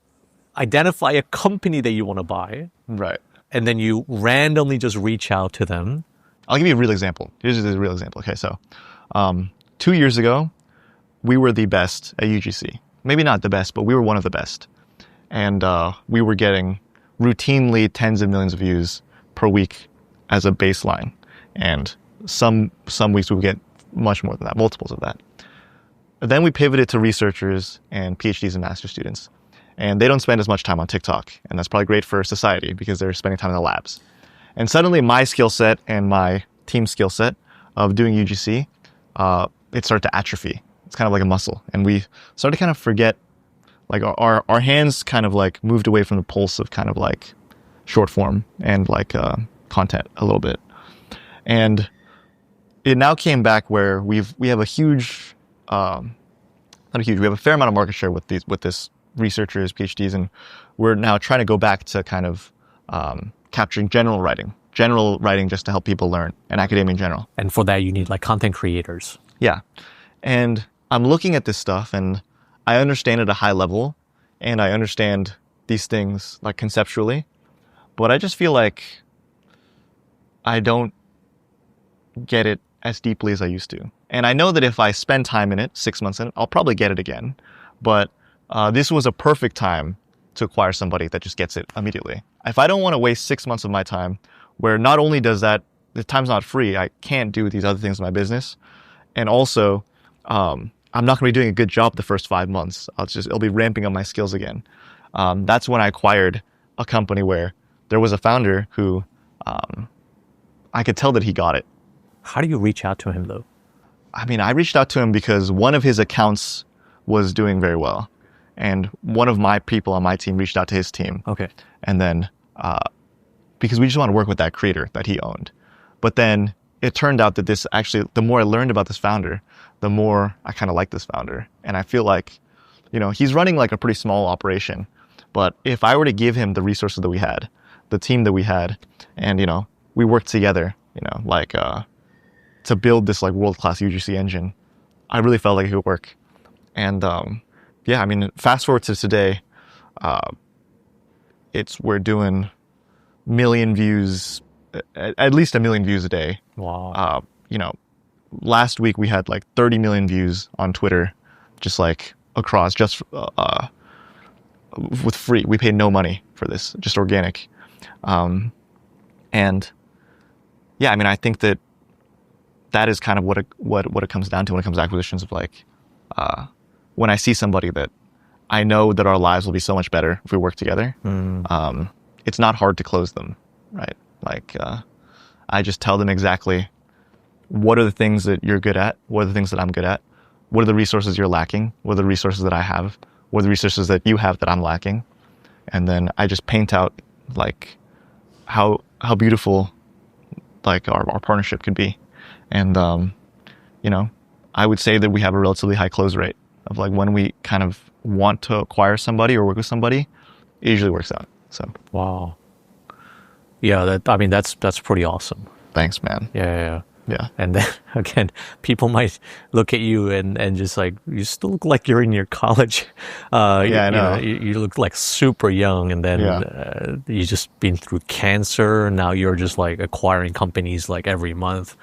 identify a company that you want to buy, right? And then you randomly just reach out to them. I'll give you a real example. Here's a real example. Okay, so 2 years ago, we were the best at UGC. Maybe not the best, but we were one of the best, and we were getting routinely tens of millions of views per week as a baseline. And some weeks we would get much more than that, multiples of that. Then we pivoted to researchers and PhDs and master's students. And they don't spend as much time on TikTok. And that's probably great for society because they're spending time in the labs. And suddenly my skill set and my team's skill set of doing UGC, it started to atrophy. It's kind of like a muscle. And we started to kind of forget, like our hands kind of like moved away from the pulse of kind of like short form and like content a little bit. And it now came back where we have a huge, we have a fair amount of market share with this researchers, PhDs, and we're now trying to go back to kind of capturing general writing just to help people learn, and academia in general. And for that, you need like content creators. Yeah. And I'm looking at this stuff and I understand at a high level, and I understand these things like conceptually, but I just feel like I don't get it as deeply as I used to. And I know that if I spend time in it, 6 months in it, I'll probably get it again. But this was a perfect time to acquire somebody that just gets it immediately. If I don't want to waste 6 months of my time, where not only does that, the time's not free, I can't do these other things in my business, and also I'm not going to be doing a good job the first 5 months. It'll be ramping up my skills again. That's when I acquired a company where there was a founder who I could tell that he got it. How do you reach out to him though? I mean, I reached out to him because one of his accounts was doing very well. And one of my people on my team reached out to his team. Okay. And then, because we just want to work with that creator that he owned. But then it turned out that this actually, the more I learned about this founder, the more I kind of like this founder. And I feel like, he's running like a pretty small operation. But if I were to give him the resources that we had, the team that we had, and, we worked together, to build this like world-class UGC engine, I really felt like it could work. And I mean, fast forward to today, we're doing million views, at least 1 million views a day. Wow. Last week we had like 30 million views on Twitter, just like across, just with free. We paid no money for this, just organic. And I mean, I think that is kind of what it comes down to when it comes to acquisitions of like, when I see somebody that I know that our lives will be so much better if we work together, it's not hard to close them, right? Like, I just tell them exactly what are the things that you're good at, what are the things that I'm good at, what are the resources you're lacking, what are the resources that I have, what are the resources that you have that I'm lacking, and then I just paint out like how beautiful like our partnership could be. And you know, I would say that we have a relatively high close rate of like when we kind of want to acquire somebody or work with somebody, it usually works out. So wow. Yeah, that's pretty awesome. Thanks, man. Yeah. Yeah. And then again, people might look at you and just like, you still look like you're in your college. Yeah, I know. You look like super young, and then you just been through cancer. Now you're just like acquiring companies like every month.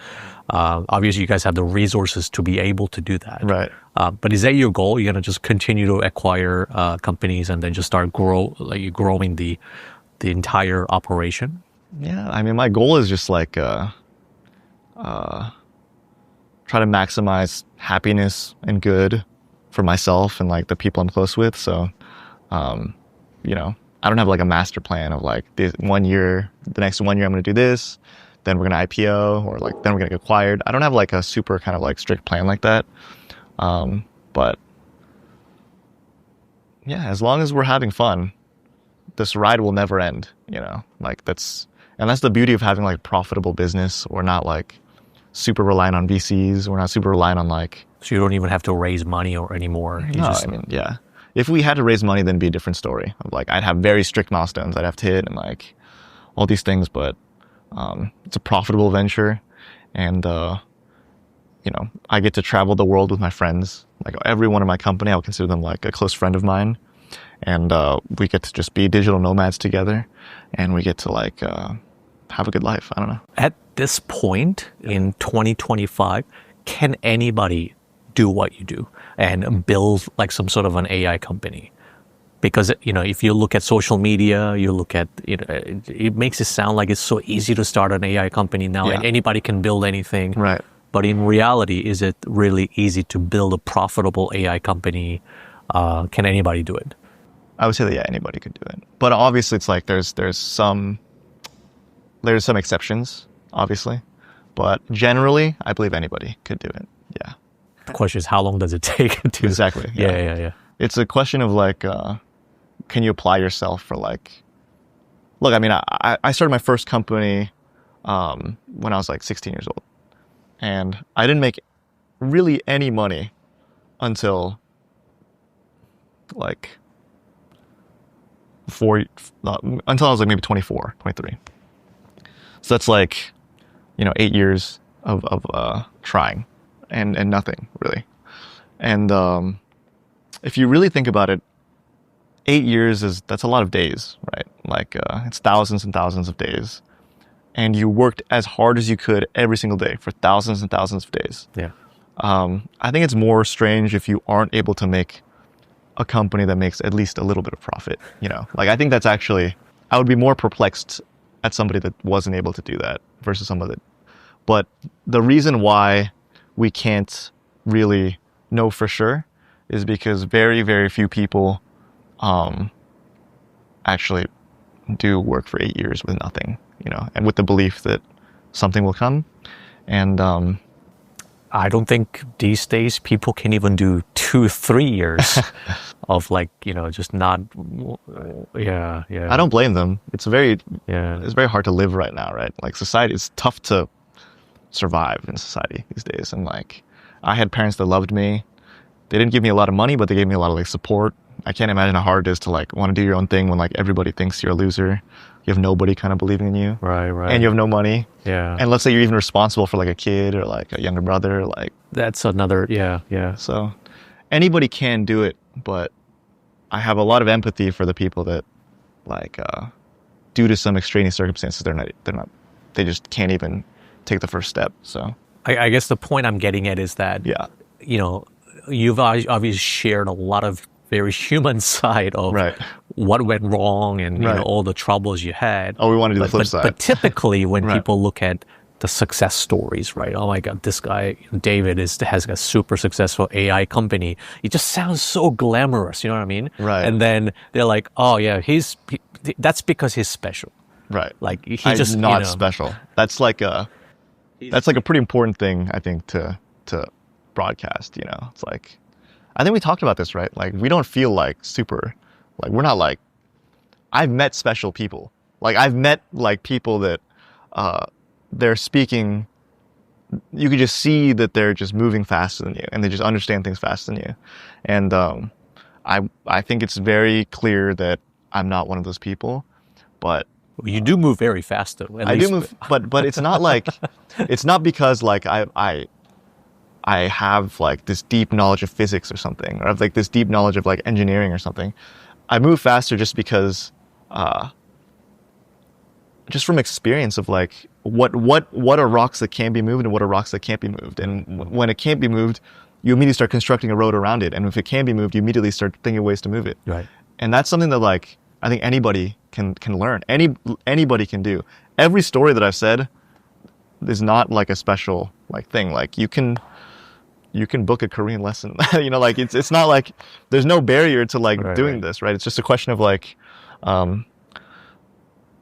Obviously, you guys have the resources to be able to do that. Right. But is that your goal? You're gonna just continue to acquire companies and then just start growing the entire operation? Yeah, I mean, my goal is just like try to maximize happiness and good for myself and like the people I'm close with. So, you know, I don't have like a master plan of like the next 1 year I'm going to do this, then we're going to IPO, or like then we're going to get acquired. I don't have like a super kind of like strict plan like that. But yeah, as long as we're having fun, this ride will never end, you know, like that's the beauty of having like profitable business. We're not like super reliant on VCs. We're not super reliant on like... So you don't even have to raise money or anymore. I mean, yeah. If we had to raise money, then it'd be a different story. Of like, I'd have very strict milestones I'd have to hit and like all these things, but it's a profitable venture. And, you know, I get to travel the world with my friends. Like everyone in my company, I'll consider them like a close friend of mine. And we get to just be digital nomads together, and we get to like have a good life. I don't know. At this point in 2025, can anybody do what you do and build like some sort of an AI company? Because, you know, if you look at social media, you look at, you know, it makes it sound like it's so easy to start an AI company now and anybody can build anything. Right. But in reality, is it really easy to build a profitable AI company? Can anybody do it? I would say that, yeah, anybody could do it. But obviously it's like there's some exceptions, obviously. But generally, I believe anybody could do it. Yeah. The question is, how long does it take to... Exactly. Yeah. It's a question of like, can you apply yourself for like... Look, I mean, I started my first company when I was like 16 years old. And I didn't make really any money until like... until I was like maybe 24, 23. So that's like, you know, 8 years of trying and nothing really. And if you really think about it, 8 years that's a lot of days, right? Like it's thousands and thousands of days. And you worked as hard as you could every single day for thousands and thousands of days. Yeah. I think it's more strange if you aren't able to make a company that makes at least a little bit of profit, you know? Like, I think that's actually, I would be more perplexed at somebody that wasn't able to do that versus somebody that, but the reason why we can't really know for sure is because very, very few people actually do work for 8 years with nothing, you know, and with the belief that something will come. And I don't think these days people can even do 2-3 years of like, you know, just not, yeah. I don't blame them. It's very hard to live right now, right? Like society, it's tough to survive in society these days. And like, I had parents that loved me. They didn't give me a lot of money, but they gave me a lot of like support. I can't imagine how hard it is to like want to do your own thing when like everybody thinks you're a loser. You have nobody kind of believing in you. Right. And you have no money. Yeah. And let's say you're even responsible for like a kid or like a younger brother, like. That's another, yeah. So anybody can do it, but I have a lot of empathy for the people that like, due to some extraneous circumstances, they just can't even take the first step. So I guess the point I'm getting at is that, you know, you've obviously shared a lot of very human side of what went wrong and you know, all the troubles you had. Oh, we want to do the flip side. But typically when people look at the success stories, right? Oh my God, this guy, David, has a super successful AI company. It just sounds so glamorous, you know what I mean? Right. And then they're like, oh yeah, that's because he's special. Right. Like he's just not special. That's like a pretty important thing, I think, to broadcast, you know? It's like, I think we talked about this, right? Like, we don't feel like super, like, we're not like I've met special people. Like I've met like people that they're speaking. You could just see that they're just moving faster than you, and they just understand things faster than you. And I think it's very clear that I'm not one of those people. But you do move very fast, though. I do move, but it's not like it's not because like I have like this deep knowledge of physics or something, or I have like this deep knowledge of like engineering or something. I move faster just because, just from experience of like what are rocks that can be moved and what are rocks that can't be moved. And when it can't be moved, you immediately start constructing a road around it. And if it can be moved, you immediately start thinking of ways to move it. Right. And that's something that like I think anybody can learn. Anybody can do. Every story that I've said is not like a special like thing. Like you can book a Korean lesson. You know, like it's not like there's no barrier to like doing this, right? It's just a question of like,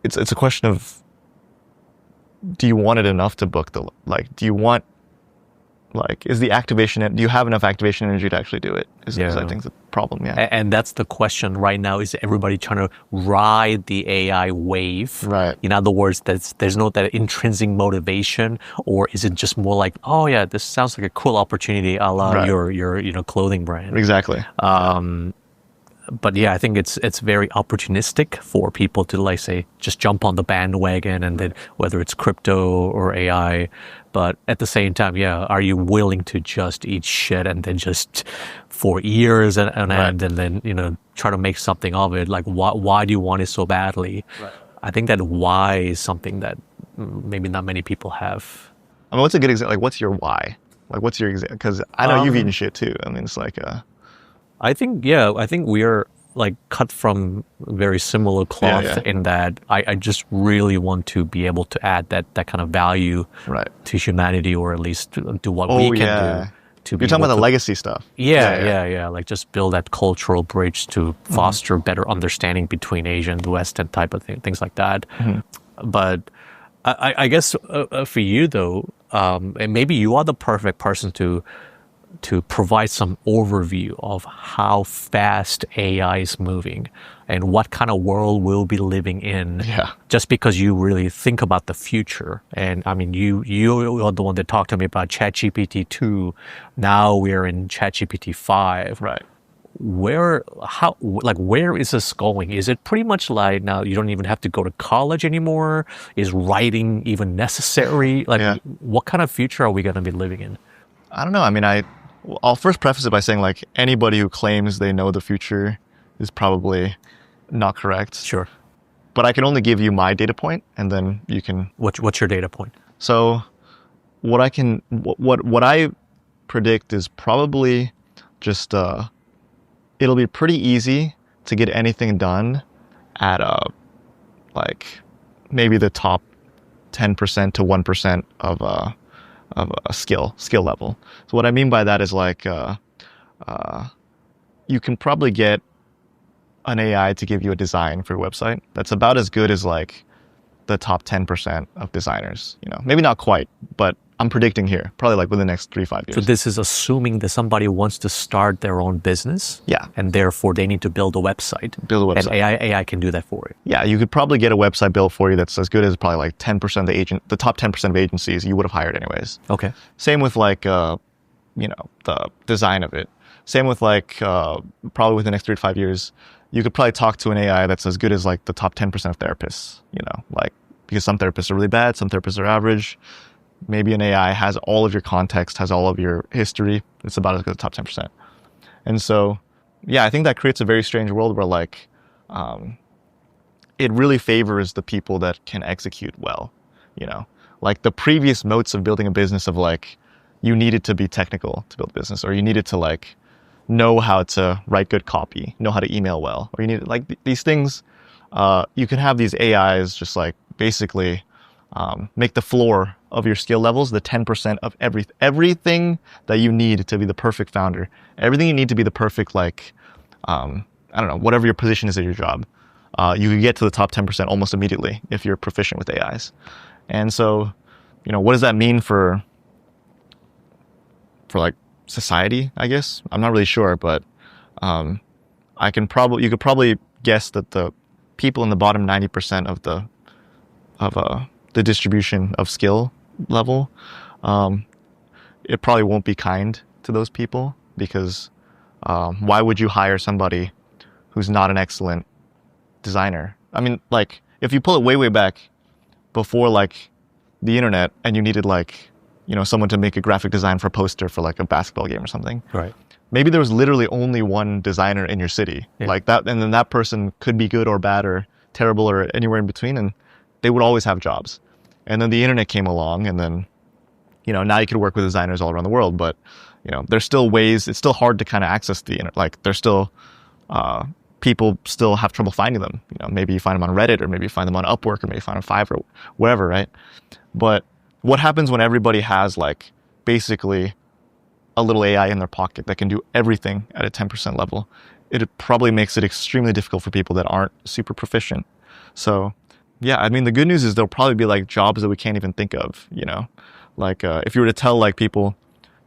it's a question of, do you want it enough to book the, like, do you want, like, is the activation, do you have enough activation energy to actually do it? Is I think the problem, And that's the question right now, is everybody trying to ride the AI wave? Right. In other words, there's no that intrinsic motivation, or is it just more like, oh yeah, this sounds like a cool opportunity a la your clothing brand? Exactly. But yeah, I think it's very opportunistic for people to like say just jump on the bandwagon, and then whether it's crypto or AI. But at the same time, are you willing to just eat shit and then just for years and then try to make something of it? Like why do you want it so badly? Right. I think that why is something that maybe not many people have. I mean, what's a good example? Like, what's your why? Like, what's your example? Because I know you've eaten shit too. I mean, it's like I think we are like cut from very similar cloth in that I just really want to be able to add that kind of value to humanity, or at least do what we can do. You're talking about the legacy stuff. Yeah. Like just build that cultural bridge to foster better understanding between Asia and the West and type of things like that. Mm-hmm. But I guess for you though, and maybe you are the perfect person to provide some overview of how fast AI is moving and what kind of world we'll be living in. Yeah. Just because you really think about the future. And I mean, you are the one that talked to me about ChatGPT 2. Now we're in ChatGPT 5. Right. Where is this going? Is it pretty much like now you don't even have to go to college anymore? Is writing even necessary? Like what kind of future are we going to be living in? I don't know. I mean, I'll first preface it by saying like anybody who claims they know the future is probably not correct. Sure. But I can only give you my data point, and then you can. What's your data point? So, what I predict is probably just it'll be pretty easy to get anything done at like maybe the top 10% to 1% of a skill level. So what I mean by that is like you can probably get an AI to give you a design for your website that's about as good as like the top 10% of designers. You know, maybe not quite, but I'm predicting here probably like within the next 3-5 years. So this is assuming that somebody wants to start their own business. Yeah. And therefore they need to build a website. And AI can do that for you. Yeah, you could probably get a website built for you that's as good as probably like 10% of the top 10% of agencies you would have hired anyways. Okay. Same with like, the design of it. Same with like, probably within the next 3 to 5 years, you could probably talk to an AI that's as good as like the top 10% of therapists, like, because some therapists are really bad, some therapists are average. Maybe an AI has all of your context, has all of your history. It's about as good as the top 10%. And so, I think that creates a very strange world where like, it really favors the people that can execute well, like the previous moats of building a business of like, you needed to be technical to build a business, or you needed to like know how to write good copy, know how to email well, or you needed like these things. You can have these AIs just like basically make the floor of your skill levels the 10% of everything that you need to be the perfect founder, everything you need to be the perfect like I don't know, whatever your position is at your job. You can get to the top 10% almost immediately if you're proficient with AIs. And so, what does that mean for like society, I guess? I'm not really sure, but you could probably guess that people in the bottom 90% of the distribution of skill level, it probably won't be kind to those people, because why would you hire somebody who's not an excellent designer? I mean, like, if you pull it way, way back before like the internet, and you needed like, you know, someone to make a graphic design for a poster for like a basketball game or something. Right. Maybe there was literally only one designer in your city, like that, and then that person could be good or bad or terrible or anywhere in between, and they would always have jobs. And then the internet came along, and then, you know, now you could work with designers all around the world, but, you know, there's still ways, it's still hard to kind of access the internet. Like, there's still, people still have trouble finding them. You know, maybe you find them on Reddit, or maybe you find them on Upwork, or maybe you find them on Fiverr, or wherever, right? But what happens when everybody has like basically a little AI in their pocket that can do everything at a 10% level? It probably makes it extremely difficult for people that aren't super proficient. So yeah, I mean, the good news is there'll probably be like jobs that we can't even think of, you know, like if you were to tell like people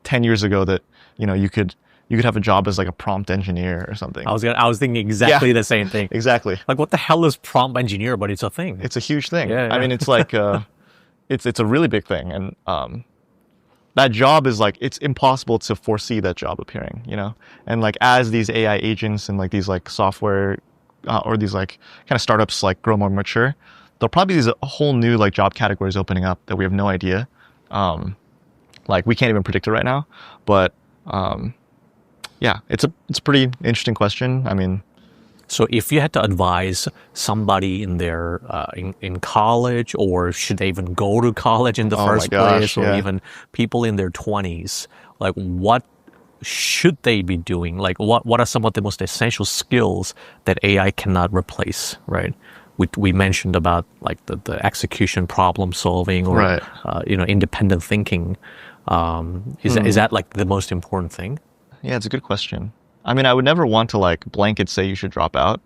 10 years ago that, you know, you could have a job as like a prompt engineer or something. I was thinking exactly the same thing. Exactly. Like, what the hell is prompt engineer? But it's a thing. It's a huge thing. Yeah. I mean, it's like, it's a really big thing. And, that job is like, it's impossible to foresee that job appearing, you know? And like, as these AI agents and like these like software, or these like kind of startups like grow more mature, there'll probably be these whole new like job categories opening up that we have no idea. Like, we can't even predict it right now, but, yeah, it's a pretty interesting question. I mean, so if you had to advise somebody in their in college, or should they even go to college in the first place, or even people in their 20s, like, what should they be doing? Like, what are some of the most essential skills that AI cannot replace, right? We mentioned about like the execution, problem solving, or you know, independent thinking. Is that like the most important thing? Yeah, it's a good question. I mean, I would never want to like blanket say you should drop out,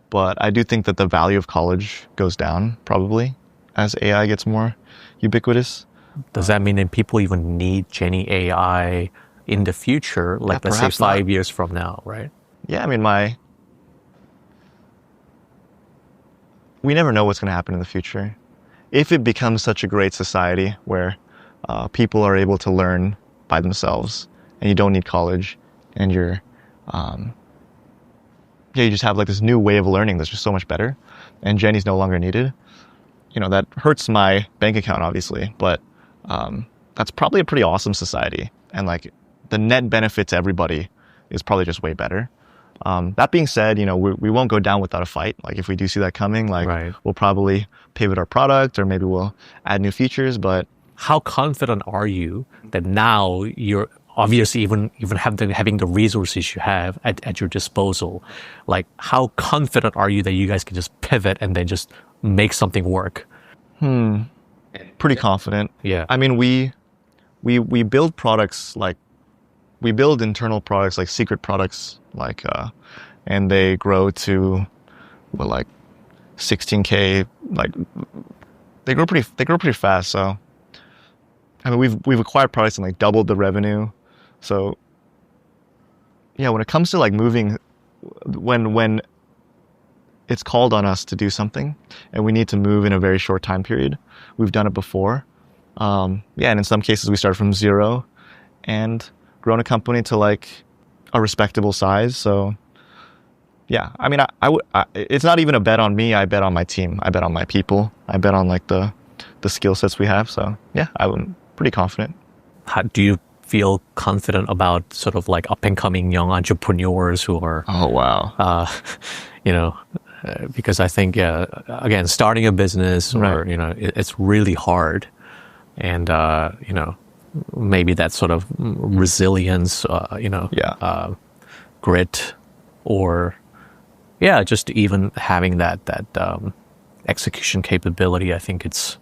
but I do think that the value of college goes down probably as AI gets more ubiquitous. Does that mean that people even need Jenni AI in the future, like let's say 5 years from now, right? Yeah, I mean, we never know what's going to happen in the future. If it becomes such a great society where people are able to learn by themselves, and you don't need college, and you're you just have like this new way of learning that's just so much better, and Jenni's no longer needed, you know, that hurts my bank account, obviously, but that's probably a pretty awesome society, and like the net benefit to everybody is probably just way better. That being said, you know, we won't go down without a fight. Like, if we do see that coming, like, we'll probably pivot our product, or maybe we'll add new features. But how confident are you that now you're obviously even having the resources you have at your disposal, like, how confident are you that you guys can just pivot and then just make something work? Pretty confident. Yeah. I mean, we build products, like, we build internal products, like secret products, like, and they grow to, well, like 16K, like they grow pretty fast. So, I mean, we've acquired products and like doubled the revenue. So yeah, when it comes to like moving, when it's called on us to do something and we need to move in a very short time period, we've done it before. Yeah, and in some cases we started from zero and grown a company to like a respectable size. So yeah, I mean, it's not even a bet on me. I bet on my team. I bet on my people. I bet on like the skill sets we have. So yeah, I'm pretty confident. How do you feel confident about sort of like up and coming young entrepreneurs who are, you know, because I think, yeah, again, starting a business, or, you know, it's really hard. And, you know, maybe that sort of resilience, you know, grit, or, yeah, just even having that execution capability. I think it's,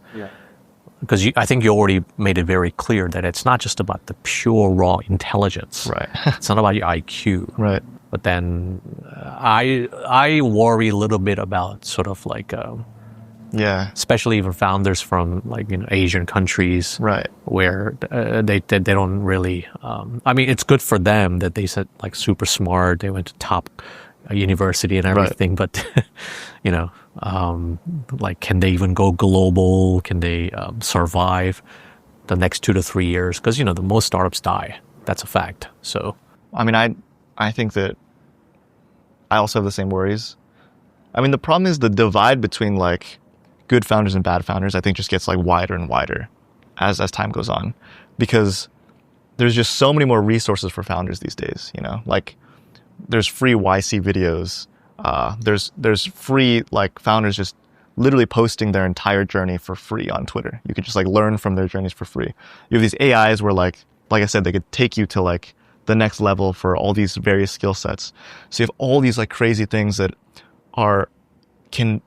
because I think you already made it very clear that it's not just about the pure raw intelligence. Right. It's not about your IQ. Right. But then I worry a little bit about sort of like, especially even founders from like, you know, Asian countries, where they don't really. I mean, it's good for them that they said like super smart. They went to top a university and everything, but you know, like, can they even go global? Can they survive the next 2 to 3 years? Because, you know, the most startups die. That's a fact. So, I mean, I think that I also have the same worries. I mean, the problem is the divide between like good founders and bad founders, I think just gets like wider and wider as time goes on, because there's just so many more resources for founders these days, you know, like there's free YC videos. There's free, like, founders just literally posting their entire journey for free on Twitter. You could just like learn from their journeys for free. You have these AIs where like I said, they could take you to like the next level for all these various skill sets. So you have all these like crazy things that can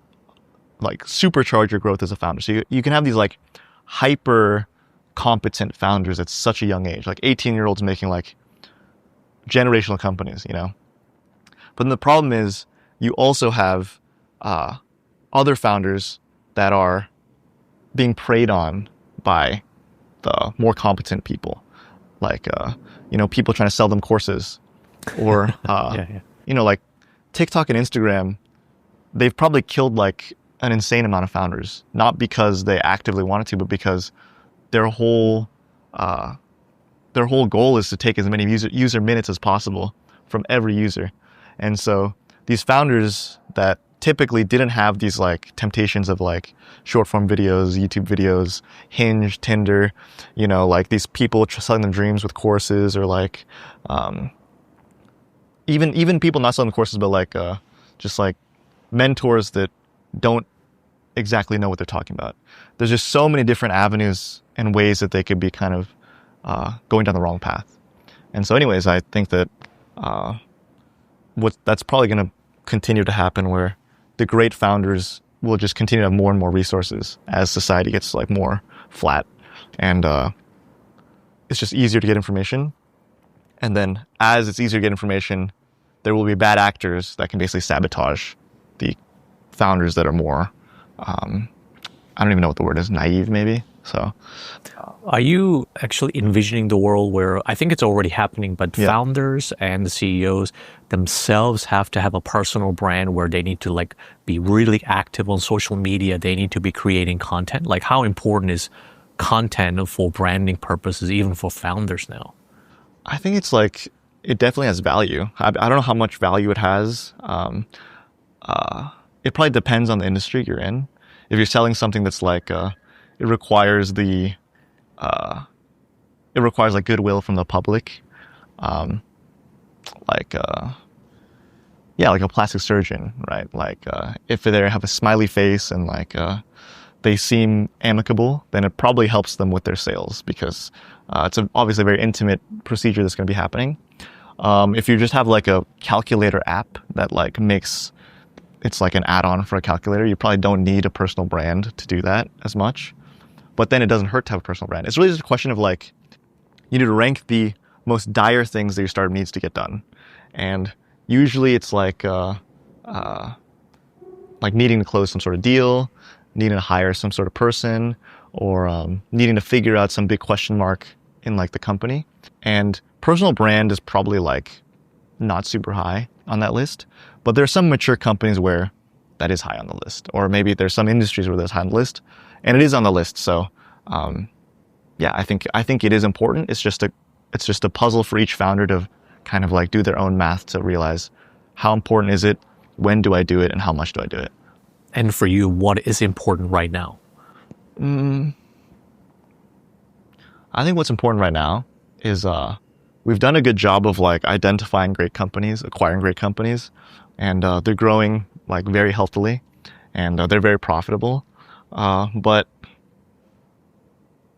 like supercharge your growth as a founder. So you can have these like hyper competent founders at such a young age, like 18-year-olds making like generational companies, you know. But then the problem is you also have other founders that are being preyed on by the more competent people, like you know, people trying to sell them courses, or you know, like TikTok and Instagram. They've probably killed like an insane amount of founders, not because they actively wanted to, but because their whole goal is to take as many user minutes as possible from every user. And so these founders that typically didn't have these like temptations of like short form videos, YouTube videos, Hinge, Tinder, you know, like these people selling them dreams with courses, or like even people not selling courses, but like just like mentors that don't exactly know what they're talking about. There's just so many different avenues and ways that they could be kind of going down the wrong path. And so anyways, I think that that's probably going to continue to happen, where the great founders will just continue to have more and more resources as society gets like more flat, and it's just easier to get information. And then as it's easier to get information, there will be bad actors that can basically sabotage the founders that are more, I don't even know what the word is, naive maybe. So are you actually envisioning the world where, I think it's already happening, but founders and the CEOs themselves have to have a personal brand where they need to like be really active on social media? They need to be creating content. Like, how important is content for branding purposes, even for founders now? I think it's like, it definitely has value. I don't know how much value it has. It probably depends on the industry you're in. If you're selling something that's like, it requires like goodwill from the public, like a plastic surgeon, right? Like if they have a smiley face and like they seem amicable, then it probably helps them with their sales, because it's obviously a very intimate procedure that's going to be happening. If you just have like a calculator app that like it's like an add-on for a calculator, you probably don't need a personal brand to do that as much. But then it doesn't hurt to have a personal brand. It's really just a question of like, you need to rank the most dire things that your startup needs to get done. And usually it's like needing to close some sort of deal, needing to hire some sort of person, or needing to figure out some big question mark in like the company. And personal brand is probably like not super high on that list. But there are some mature companies where that is high on the list, or maybe there's some industries where that's high on the list, and it is on the list. So, yeah, I think it is important. It's just a puzzle for each founder to kind of like do their own math to realize how important is it, when do I do it, and how much do I do it. And for you, what is important right now? I think what's important right now is we've done a good job of like identifying great companies, acquiring great companies, and they're growing like very healthily, and they're very profitable. But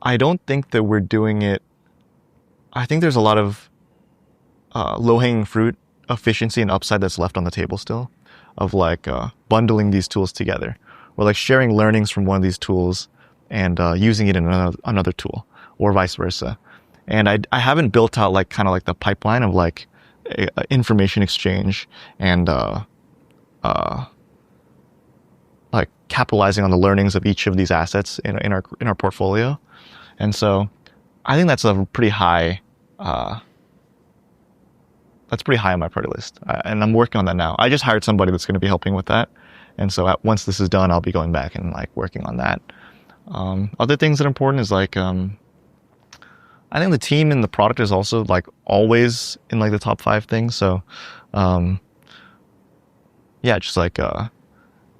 I don't think that we're doing it. I think there's a lot of low-hanging fruit, efficiency, and upside that's left on the table still, of like bundling these tools together, or like sharing learnings from one of these tools and using it in another tool, or vice versa. And I haven't built out like kind of like the pipeline of like information exchange and like capitalizing on the learnings of each of these assets in our portfolio. And so I think that's a pretty high that's pretty high on my priority list. And I'm working on that now. I just hired somebody that's going to be helping with that. And so once this is done, I'll be going back and like working on that. Other things that are important is like, I think the team and the product is also like always in like the top 5 things. So, yeah, just like,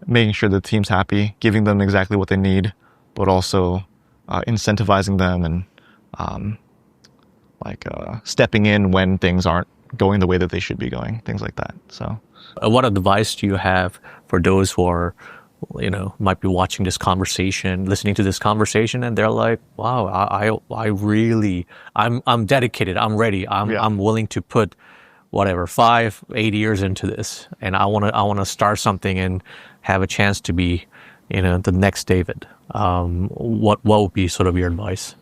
making sure the team's happy, giving them exactly what they need, but also, incentivizing them and, stepping in when things aren't going the way that they should be going, things like that. So, what advice do you have for those who are, might be watching this conversation, listening to this conversation, and they're like, "Wow, I'm dedicated. I'm ready. I'm willing to put whatever 5-8 years into this, and I want to start something and have a chance to be, the next David." What would be sort of your advice?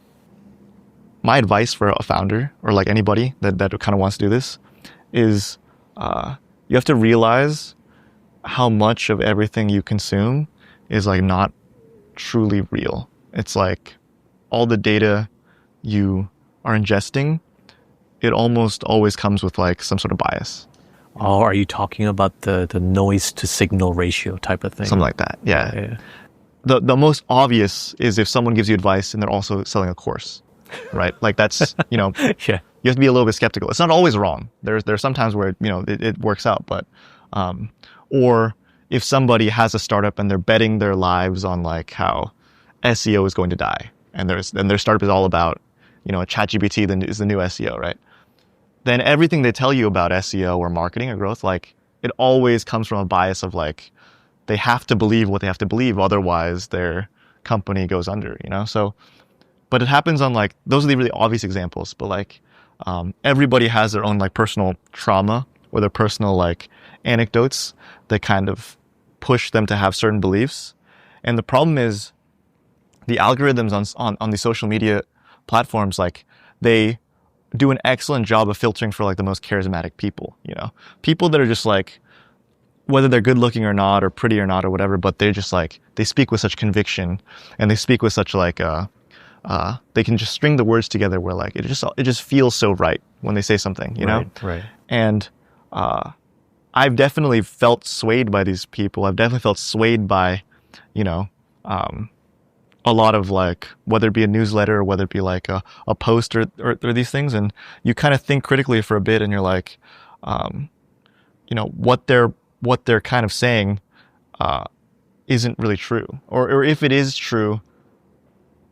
My advice for a founder or like anybody that kind of wants to do this is, you have to realize how much of everything you consume is like not truly real. It's like all the data you are ingesting, it almost always comes with like some sort of bias. Oh, are you talking about the noise to signal ratio type of thing? Something like that, yeah. The most obvious is if someone gives you advice and they're also selling a course, right? Like that's, yeah. You have to be a little bit skeptical. It's not always wrong. There's some times where, it works out, but, or if somebody has a startup and they're betting their lives on like how SEO is going to die, and their startup is all about, ChatGPT is the new SEO, right? Then everything they tell you about SEO or marketing or growth, like it always comes from a bias of like, they have to believe what they have to believe, otherwise their company goes under, So, but it happens on like, those are the really obvious examples, but like, everybody has their own like personal trauma or their personal like anecdotes that kind of push them to have certain beliefs. And the problem is the algorithms on these social media platforms, like they do an excellent job of filtering for like the most charismatic people, people that are just like, whether they're good looking or not, or pretty or not, or whatever, but they're just like, they speak with such conviction and they speak with such like, they can just string the words together where like, it just feels so right when they say something, Right. And, I've definitely felt swayed by these people. I've definitely felt swayed by, a lot of like, whether it be a newsletter or whether it be like a post or these things. And you kind of think critically for a bit and you're like, what they're kind of saying, isn't really true. Or if it is true,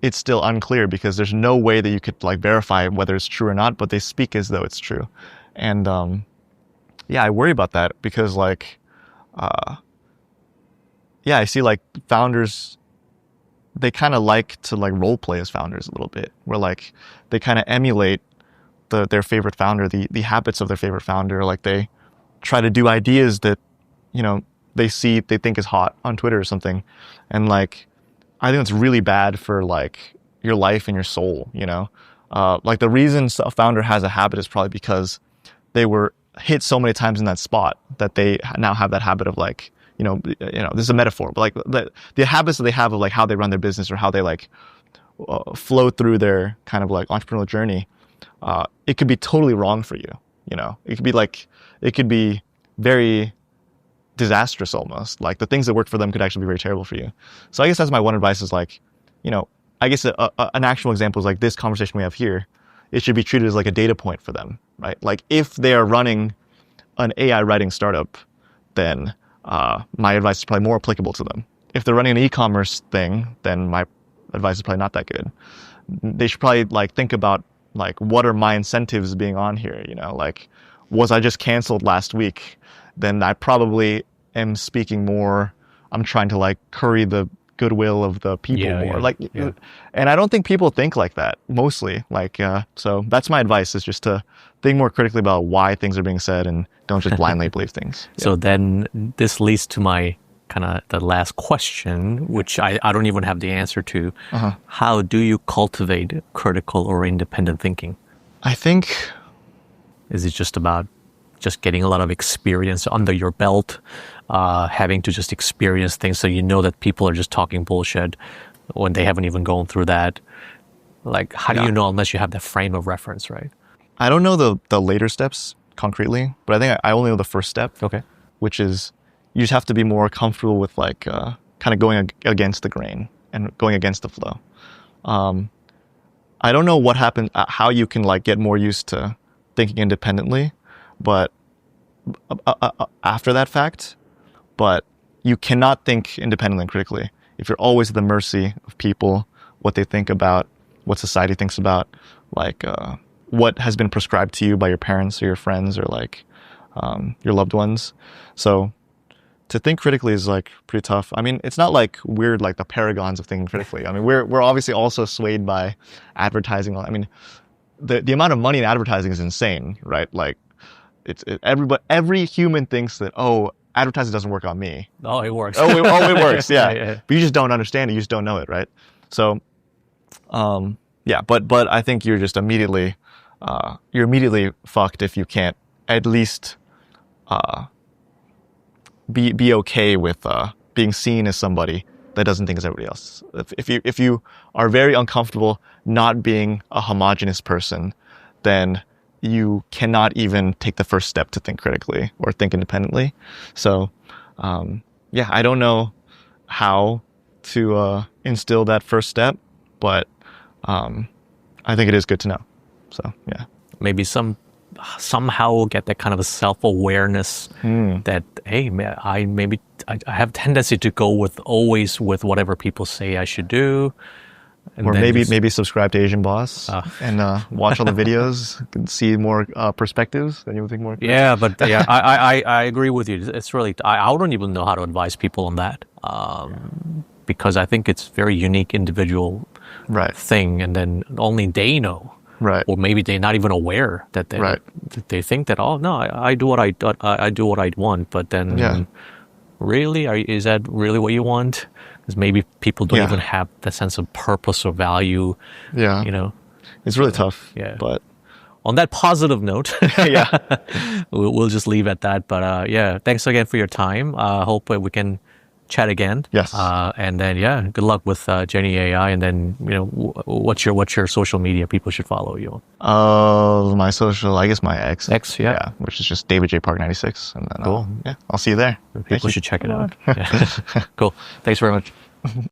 it's still unclear because there's no way that you could like verify whether it's true or not, but they speak as though it's true. And, I worry about that because like, I see like founders, they kind of like to like role play as founders a little bit, where like they kind of emulate their favorite founder, the habits of their favorite founder. Like they try to do ideas that, they think is hot on Twitter or something. And like, I think it's really bad for like your life and your soul, like the reason a founder has a habit is probably because they were hit so many times in that spot that they now have that habit of like, this is a metaphor, but like the habits that they have of like how they run their business or how they like flow through their kind of like entrepreneurial journey, it could be totally wrong for you. It could be very disastrous almost. Like the things that work for them could actually be very terrible for you. So I guess that's my one advice is like, I guess an actual example is like this conversation we have here. It should be treated as like a data point for them, right? Like if they are running an AI writing startup, then my advice is probably more applicable to them. If they're running an e-commerce thing, then my advice is probably not that good. They should probably like think about like, what are my incentives being on here? Like, was I just canceled last week? Then I probably am speaking more. I'm trying to like curry the goodwill of the people more. And I don't think people think like that mostly. Like, so that's my advice is just to think more critically about why things are being said and don't just blindly believe things. So then this leads to my kind of the last question, which I don't even have the answer to. How do you cultivate critical or independent thinking? I think, is it just about just getting a lot of experience under your belt, having to just experience things so that people are just talking bullshit when they haven't even gone through that? Like, how do you know unless you have the frame of reference, right? I don't know the later steps concretely, but I think I only know the first step. Okay. Which is you just have to be more comfortable with like kind of going against the grain and going against the flow. I don't know what happened, how you can like get more used to thinking independently, but after that fact, but you cannot think independently and critically if you're always at the mercy of people, what they think about, what society thinks about, like what has been prescribed to you by your parents or your friends or like your loved ones. So to think critically is like pretty tough. I mean, it's not like we're like the paragons of thinking critically. I mean, we're obviously also swayed by advertising. I mean, the amount of money in advertising is insane, right? Like every human thinks that, oh, advertising doesn't work on me. Oh, it works. It works. Yeah. Yeah. But you just don't understand it. You just don't know it, right? So, yeah. But I think you're just immediately fucked if you can't at least be okay with being seen as somebody that doesn't think as everybody else. If you are very uncomfortable not being a homogenous person, then you cannot even take the first step to think critically or think independently. So, yeah, I don't know how to instill that first step, but I think it is good to know. So, yeah. Maybe somehow get that kind of a self-awareness that, hey, I have tendency to go always with whatever people say I should do. Or maybe subscribe to Asian Boss and watch all the videos and see more perspectives. Then you'll think more. Yeah, but yeah, I agree with you. It's really, I don't even know how to advise people on that because I think it's very unique individual thing, and then only they know. Right. Or maybe they're not even aware that they think that, oh no, I do what I do what I want, but then really, is that really what you want? Because maybe people don't even have the sense of purpose or value. Yeah. You know, it's really tough. Yeah. But on that positive note, we'll just leave at that. But yeah, thanks again for your time. Hope we can chat again. Yes. And then good luck with Jenni AI. And then what's your social media people should follow you on? My social, I guess my X. Yeah, which is just David J Park 96. And then cool. I'll see you there. People should check it out. Yeah. Cool. Thanks very much.